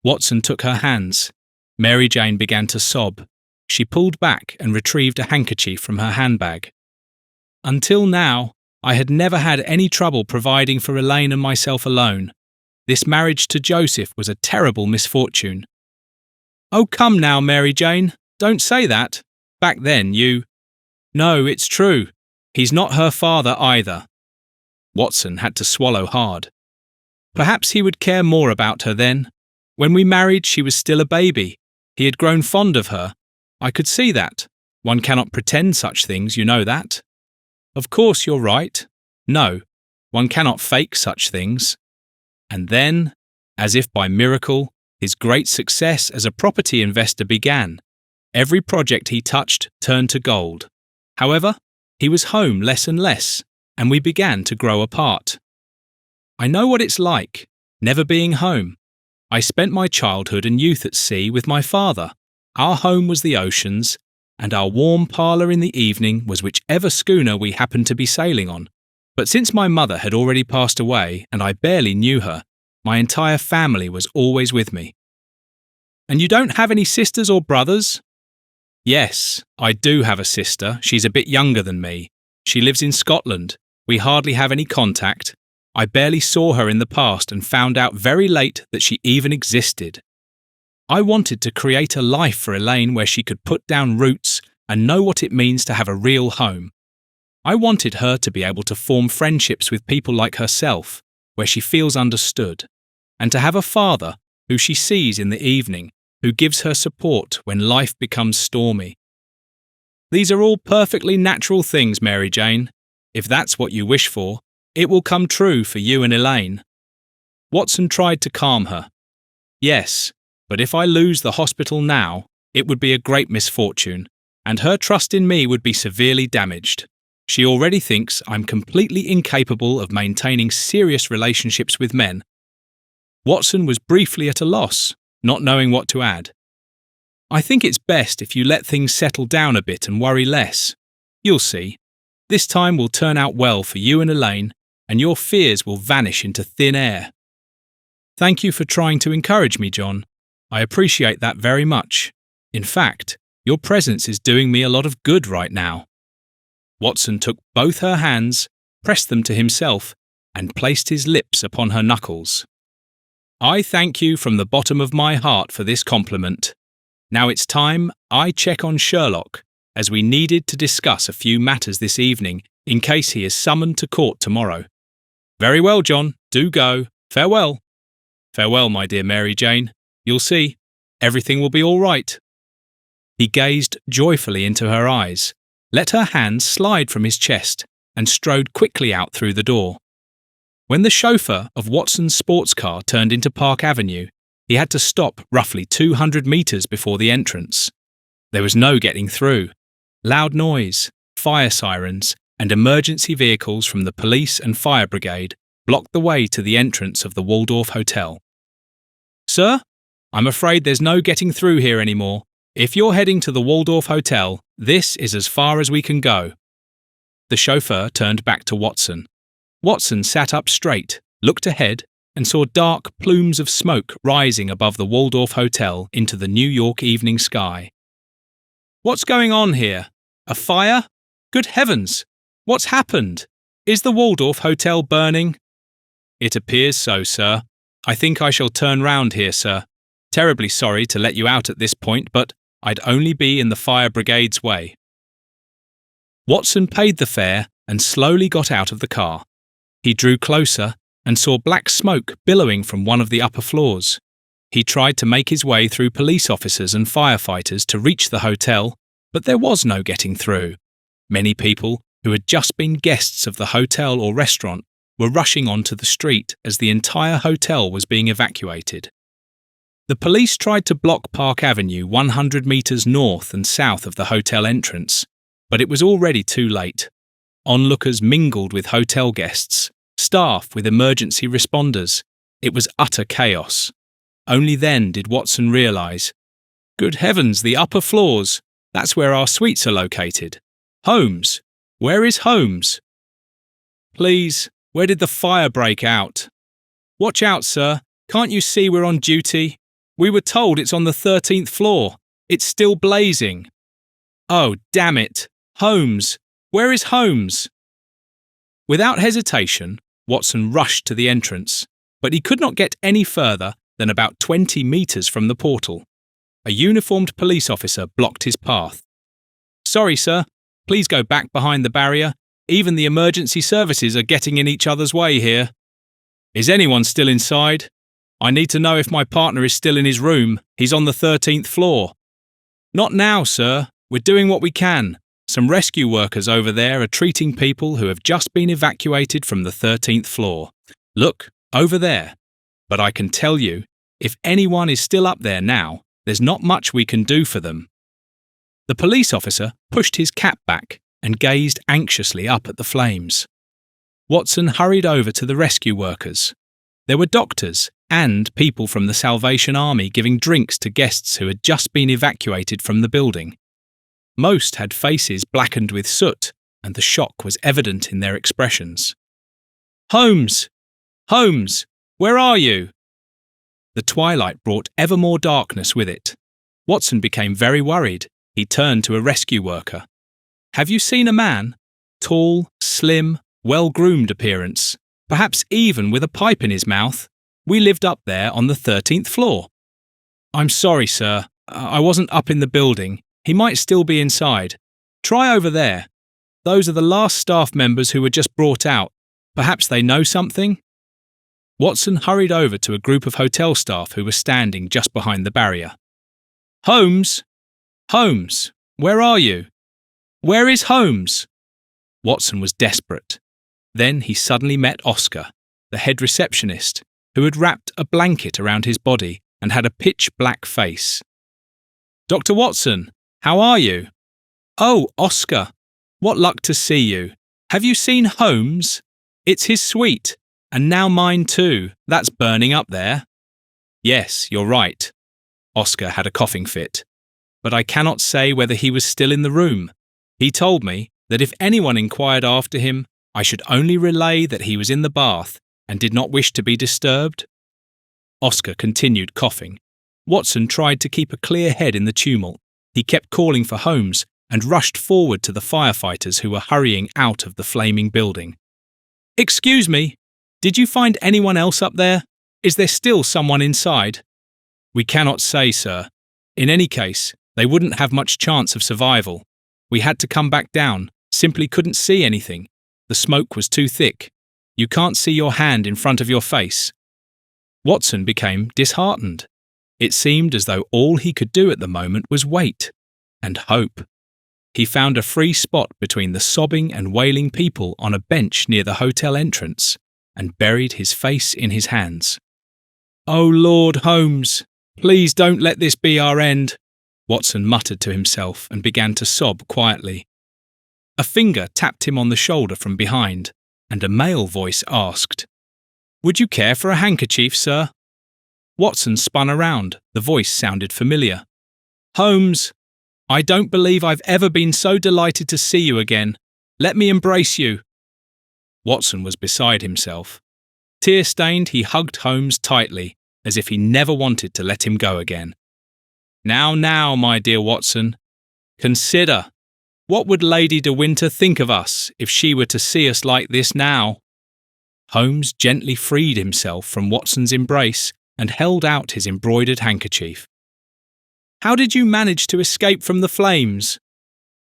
Watson took her hands. Mary Jane began to sob. She pulled back and retrieved a handkerchief from her handbag. "Until now, I had never had any trouble providing for Elaine and myself alone. This marriage to Joseph was a terrible misfortune." "Oh, come now, Mary Jane, don't say that. Back then you—" "No, it's true. He's not her father either." Watson had to swallow hard. "Perhaps he would care more about her then. When we married, she was still a baby. He had grown fond of her. I could see that. One cannot pretend such things, you know that." "Of course you're right. No, one cannot fake such things." And then, as if by miracle, his great success as a property investor began. Every project he touched turned to gold. However, he was home less and less, and we began to grow apart. I know what it's like, never being home. I spent my childhood and youth at sea with my father. Our home was the oceans, and our warm parlour in the evening was whichever schooner we happened to be sailing on. But since my mother had already passed away and I barely knew her, my entire family was always with me. "And you don't have any sisters or brothers?" "Yes, I do have a sister. She's a bit younger than me. She lives in Scotland. We hardly have any contact. I barely saw her in the past and found out very late that she even existed. I wanted to create a life for Elaine where she could put down roots and know what it means to have a real home. I wanted her to be able to form friendships with people like herself, where she feels understood, and to have a father who she sees in the evening, who gives her support when life becomes stormy. These are all perfectly natural things, Mary Jane. If that's what you wish for, it will come true for you and Elaine." Watson tried to calm her. "Yes, but if I lose the hospital now, it would be a great misfortune, and her trust in me would be severely damaged. She already thinks I'm completely incapable of maintaining serious relationships with men." Watson was briefly at a loss, not knowing what to add. "I think it's best if you let things settle down a bit and worry less. You'll see. This time will turn out well for you and Elaine, and your fears will vanish into thin air." "Thank you for trying to encourage me, John. I appreciate that very much. In fact, your presence is doing me a lot of good right now." Watson took both her hands, pressed them to himself, and placed his lips upon her knuckles. "I thank you from the bottom of my heart for this compliment. Now it's time I check on Sherlock, as we needed to discuss a few matters this evening in case he is summoned to court tomorrow." "Very well, John, do go. Farewell." "Farewell, my dear Mary Jane. You'll see. Everything will be all right." He gazed joyfully into her eyes, let her hands slide from his chest, and strode quickly out through the door. When the chauffeur of Watson's sports car turned into Park Avenue, he had to stop roughly 200 metres before the entrance. There was no getting through. Loud noise, fire sirens, and emergency vehicles from the police and fire brigade blocked the way to the entrance of the Waldorf Hotel. "Sir, I'm afraid there's no getting through here anymore. If you're heading to the Waldorf Hotel, this is as far as we can go." The chauffeur turned back to Watson. Watson sat up straight, looked ahead, and saw dark plumes of smoke rising above the Waldorf Hotel into the New York evening sky. "What's going on here? A fire? Good heavens! What's happened? Is the Waldorf Hotel burning?" "It appears so, sir. I think I shall turn round here, sir. Terribly sorry to let you out at this point, but I'd only be in the fire brigade's way." Watson paid the fare and slowly got out of the car. He drew closer and saw black smoke billowing from one of the upper floors. He tried to make his way through police officers and firefighters to reach the hotel, but there was no getting through. Many people who had just been guests of the hotel or restaurant were rushing onto the street as the entire hotel was being evacuated. The police tried to block Park Avenue 100 metres north and south of the hotel entrance, but it was already too late. Onlookers mingled with hotel guests, staff with emergency responders. It was utter chaos. Only then did Watson realise, good heavens, the upper floors! That's where our suites are located. Holmes, where is Holmes? Please, where did the fire break out? Watch out, sir. Can't you see we're on duty? We were told it's on the 13th floor. It's still blazing. Oh, damn it. Holmes, where is Holmes? Without hesitation, Watson rushed to the entrance, but he could not get any further than about 20 metres from the portal. A uniformed police officer blocked his path. Sorry, sir. Please go back behind the barrier. Even the emergency services are getting in each other's way here. Is anyone still inside? I need to know if my partner is still in his room. He's on the 13th floor. Not now, sir. We're doing what we can. Some rescue workers over there are treating people who have just been evacuated from the 13th floor. Look, over there. But I can tell you, if anyone is still up there now, there's not much we can do for them. The police officer pushed his cap back and gazed anxiously up at the flames. Watson hurried over to the rescue workers. There were doctors and people from the Salvation Army giving drinks to guests who had just been evacuated from the building. Most had faces blackened with soot, and the shock was evident in their expressions. Holmes! Holmes! Where are you? The twilight brought ever more darkness with it. Watson became very worried. He turned to a rescue worker. Have you seen a man? Tall, slim, well-groomed appearance, perhaps even with a pipe in his mouth. We lived up there on the 13th floor. I'm sorry, sir. I wasn't up in the building. He might still be inside. Try over there. Those are the last staff members who were just brought out. Perhaps they know something? Watson hurried over to a group of hotel staff who were standing just behind the barrier. Holmes! Holmes! Where are you? Where is Holmes? Watson was desperate. Then he suddenly met Oscar, the head receptionist, who had wrapped a blanket around his body and had a pitch-black face. Dr. Watson, how are you? Oh, Oscar, what luck to see you. Have you seen Holmes? It's his suite, and now mine too. That's burning up there. Yes, you're right. Oscar had a coughing fit. But I cannot say whether he was still in the room. He told me that if anyone inquired after him, I should only relay that he was in the bath and did not wish to be disturbed. Oscar continued coughing. Watson tried to keep a clear head in the tumult. He kept calling for Holmes and rushed forward to the firefighters who were hurrying out of the flaming building. Excuse me, did you find anyone else up there? Is there still someone inside? We cannot say, sir. In any case, they wouldn't have much chance of survival. We had to come back down, simply couldn't see anything. The smoke was too thick. You can't see your hand in front of your face. Watson became disheartened. It seemed as though all he could do at the moment was wait and hope. He found a free spot between the sobbing and wailing people on a bench near the hotel entrance and buried his face in his hands. Oh, Lord Holmes, please don't let this be our end, Watson muttered to himself and began to sob quietly. A finger tapped him on the shoulder from behind, and a male voice asked, Would you care for a handkerchief, sir? Watson spun around. The voice sounded familiar. Holmes, I don't believe I've ever been so delighted to see you again. Let me embrace you. Watson was beside himself. Tear-stained, he hugged Holmes tightly, as if he never wanted to let him go again. Now, my dear Watson, consider, what would Lady de Winter think of us if she were to see us like this now? Holmes gently freed himself from Watson's embrace and held out his embroidered handkerchief. How did you manage to escape from the flames?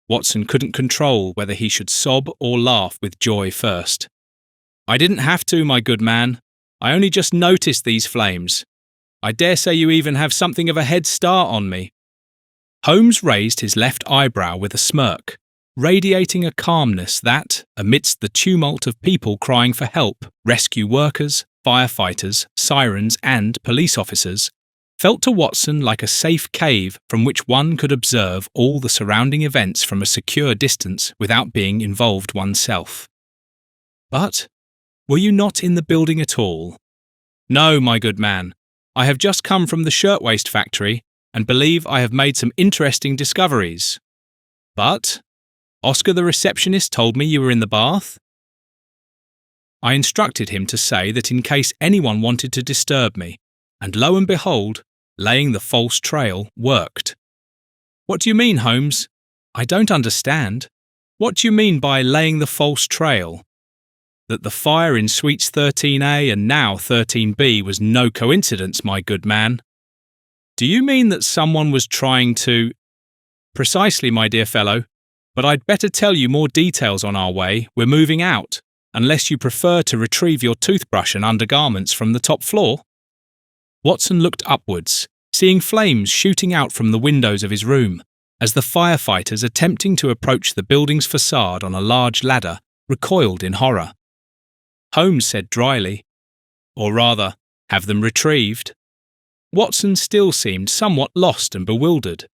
Watson couldn't control whether he should sob or laugh with joy first. I didn't have to, my good man. I only just noticed these flames. I dare say you even have something of a head start on me. Holmes raised his left eyebrow with a smirk, radiating a calmness that, amidst the tumult of people crying for help, rescue workers, firefighters, sirens, and police officers, felt to Watson like a safe cave from which one could observe all the surrounding events from a secure distance without being involved oneself. But were you not in the building at all? No, my good man. I have just come from the shirtwaist factory and believe I have made some interesting discoveries. But Oscar the receptionist told me you were in the bath. I instructed him to say that in case anyone wanted to disturb me, and lo and behold, laying the false trail worked. What do you mean, Holmes? I don't understand. What do you mean by laying the false trail? That the fire in Suites 13A and now 13B was no coincidence, my good man. Do you mean that someone was trying to… Precisely, my dear fellow, but I'd better tell you more details on our way. We're moving out, unless you prefer to retrieve your toothbrush and undergarments from the top floor. Watson looked upwards, seeing flames shooting out from the windows of his room, as the firefighters attempting to approach the building's facade on a large ladder recoiled in horror. Holmes said dryly, or rather, have them retrieved. Watson still seemed somewhat lost and bewildered.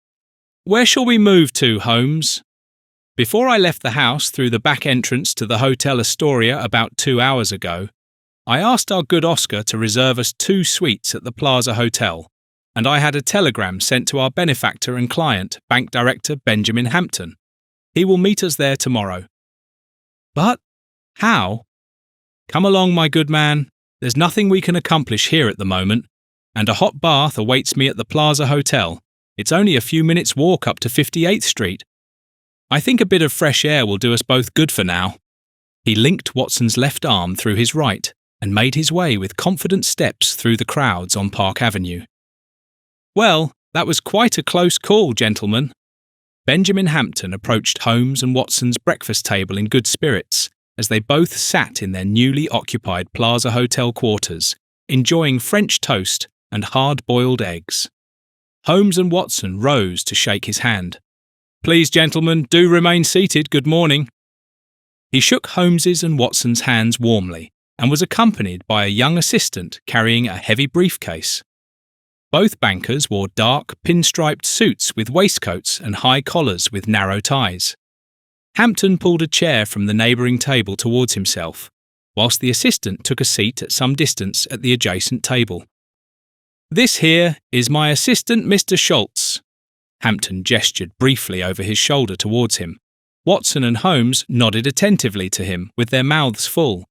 Where shall we move to, Holmes? Before I left the house through the back entrance to the Hotel Astoria about 2 hours ago, I asked our good Oscar to reserve us 2 suites at the Plaza Hotel, and I had a telegram sent to our benefactor and client, Bank Director Benjamin Hampton. He will meet us there tomorrow. But how? Come along, my good man. There's nothing we can accomplish here at the moment, and a hot bath awaits me at the Plaza Hotel. It's only a few minutes' walk up to 58th Street. I think a bit of fresh air will do us both good for now. He linked Watson's left arm through his right and made his way with confident steps through the crowds on Park Avenue. Well, that was quite a close call, gentlemen. Benjamin Hampton approached Holmes and Watson's breakfast table in good spirits as they both sat in their newly occupied Plaza Hotel quarters, enjoying French toast and hard-boiled eggs. Holmes and Watson rose to shake his hand. Please, gentlemen, do remain seated. Good morning. He shook Holmes's and Watson's hands warmly and was accompanied by a young assistant carrying a heavy briefcase. Both bankers wore dark, pinstriped suits with waistcoats and high collars with narrow ties. Hampton pulled a chair from the neighbouring table towards himself, whilst the assistant took a seat at some distance at the adjacent table. This here is my assistant, Mr. Schultz. Hampton gestured briefly over his shoulder towards him. Watson and Holmes nodded attentively to him with their mouths full.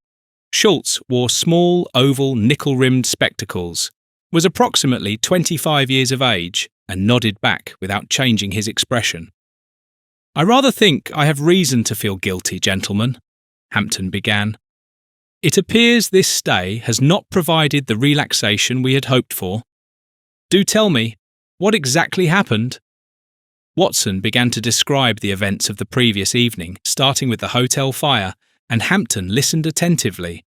Schultz wore small, oval, nickel-rimmed spectacles, was approximately 25 years of age, and nodded back without changing his expression. I rather think I have reason to feel guilty, gentlemen, Hampton began. It appears this stay has not provided the relaxation we had hoped for. Do tell me, what exactly happened? Watson began to describe the events of the previous evening, starting with the hotel fire, and Hampton listened attentively.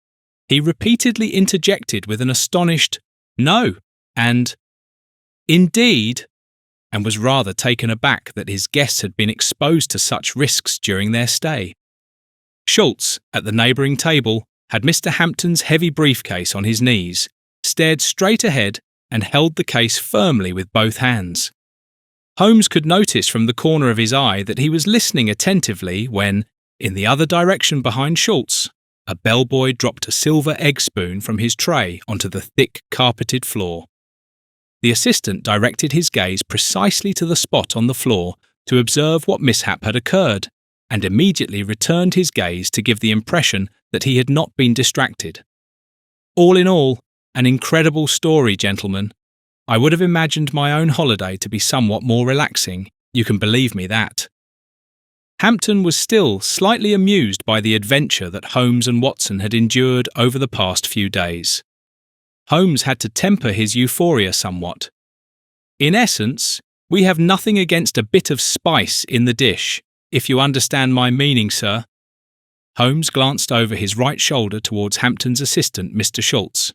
He repeatedly interjected with an astonished, "No," and "Indeed," and was rather taken aback that his guests had been exposed to such risks during their stay. Schultz, at the neighbouring table, had Mr. Hampton's heavy briefcase on his knees, stared straight ahead, and held the case firmly with both hands. Holmes could notice from the corner of his eye that he was listening attentively when, in the other direction behind Schultz, a bellboy dropped a silver egg spoon from his tray onto the thick carpeted floor. The assistant directed his gaze precisely to the spot on the floor to observe what mishap had occurred, and immediately returned his gaze to give the impression that he had not been distracted. All in all, an incredible story, gentlemen. I would have imagined my own holiday to be somewhat more relaxing, you can believe me that. Hampton was still slightly amused by the adventure that Holmes and Watson had endured over the past few days. Holmes had to temper his euphoria somewhat. In essence, we have nothing against a bit of spice in the dish, if you understand my meaning, sir. Holmes glanced over his right shoulder towards Hampton's assistant, Mr. Schultz.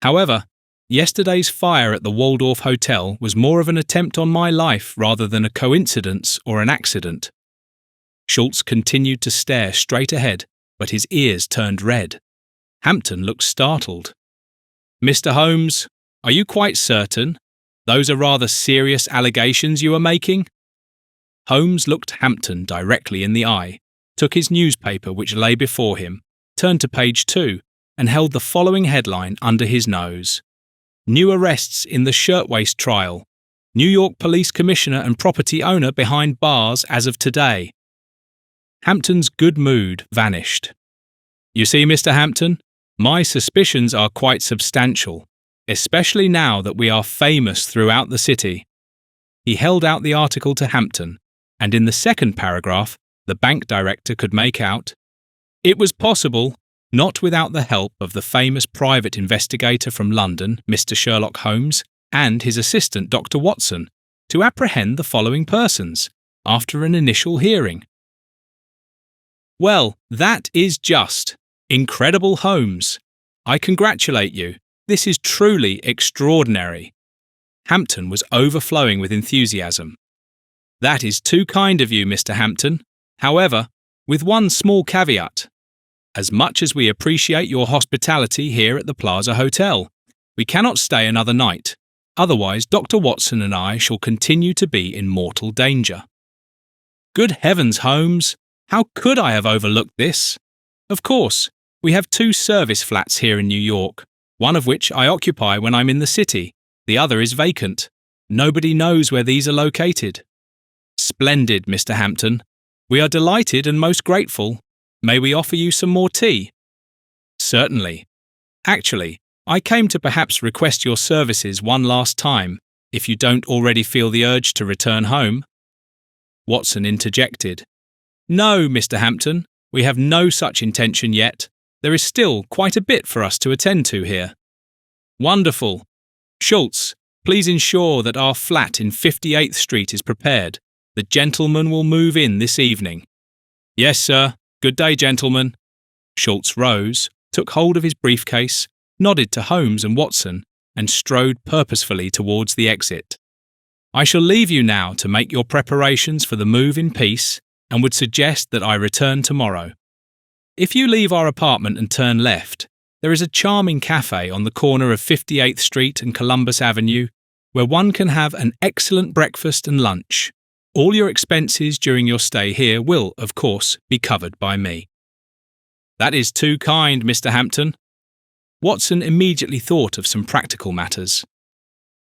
However, yesterday's fire at the Waldorf Hotel was more of an attempt on my life rather than a coincidence or an accident. Schultz continued to stare straight ahead, but his ears turned red. Hampton looked startled. Mr. Holmes, are you quite certain? Those are rather serious allegations you are making? Holmes looked Hampton directly in the eye, took his newspaper which lay before him, turned to page 2, and held the following headline under his nose. New arrests in the shirtwaist trial. New York Police Commissioner and property owner behind bars as of today. Hampton's good mood vanished. You see, Mr. Hampton, my suspicions are quite substantial, especially now that we are famous throughout the city. He held out the article to Hampton, and in the second paragraph, the bank director could make out, "It was possible, not without the help of the famous private investigator from London, Mr. Sherlock Holmes, and his assistant, Dr. Watson, to apprehend the following persons, after an initial hearing." Well, that is just incredible, Holmes. I congratulate you. This is truly extraordinary. Hampton was overflowing with enthusiasm. That is too kind of you, Mr. Hampton. However, with one small caveat. As much as we appreciate your hospitality here at the Plaza Hotel, we cannot stay another night. Otherwise, Dr. Watson and I shall continue to be in mortal danger. Good heavens, Holmes! How could I have overlooked this? Of course, we have 2 service flats here in New York, one of which I occupy when I'm in the city. The other is vacant. Nobody knows where these are located. Splendid, Mr. Hampton. We are delighted and most grateful. May we offer you some more tea? Certainly. Actually, I came to perhaps request your services one last time, if you don't already feel the urge to return home. Watson interjected. No, Mr. Hampton, we have no such intention yet. There is still quite a bit for us to attend to here. Wonderful. Schultz, please ensure that our flat in 58th Street is prepared. The gentleman will move in this evening. Yes, sir. Good day, gentlemen. Schultz rose, took hold of his briefcase, nodded to Holmes and Watson, and strode purposefully towards the exit. I shall leave you now to make your preparations for the move in peace, and would suggest that I return tomorrow. If you leave our apartment and turn left, there is a charming cafe on the corner of 58th Street and Columbus Avenue, where one can have an excellent breakfast and lunch. All your expenses during your stay here will, of course, be covered by me. That is too kind, Mr. Hampton. Watson immediately thought of some practical matters.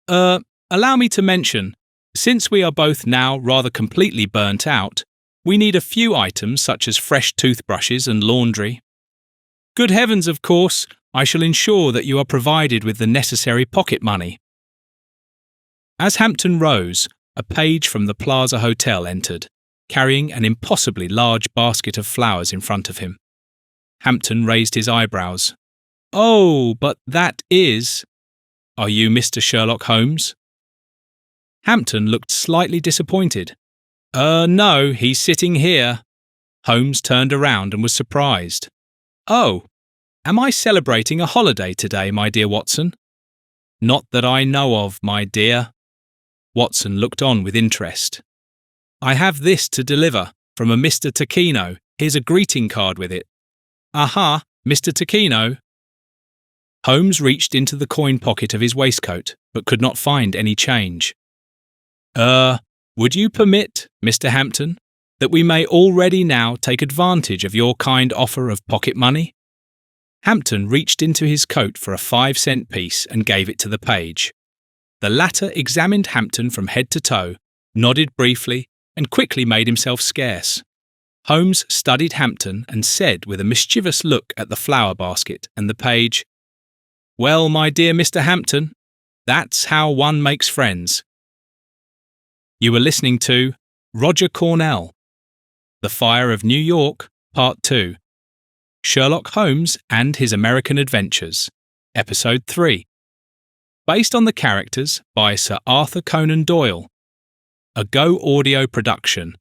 Allow me to mention, since we are both now rather completely burnt out, we need a few items such as fresh toothbrushes and laundry. Good heavens, of course, I shall ensure that you are provided with the necessary pocket money. As Hampton rose, a page from the Plaza Hotel entered, carrying an impossibly large basket of flowers in front of him. Hampton raised his eyebrows. Oh, but that is... Are you Mr. Sherlock Holmes? Hampton looked slightly disappointed. No, he's sitting here. Holmes turned around and was surprised. Oh, am I celebrating a holiday today, my dear Watson? Not that I know of, my dear. Watson looked on with interest. I have this to deliver from a Mr. Taquino. Here's a greeting card with it. Aha, Mr. Taquino. Holmes reached into the coin pocket of his waistcoat, but could not find any change. Would you permit, Mr. Hampton, that we may already now take advantage of your kind offer of pocket money? Hampton reached into his coat for a 5-cent piece and gave it to the page. The latter examined Hampton from head to toe, nodded briefly, and quickly made himself scarce. Holmes studied Hampton and said with a mischievous look at the flower basket and the page, Well, my dear Mr. Hampton, that's how one makes friends. You were listening to Roger Cornell, The Fire of New York, Part 2, Sherlock Holmes and His American Adventures, Episode 3, based on the characters by Sir Arthur Conan Doyle, a Go Audio production.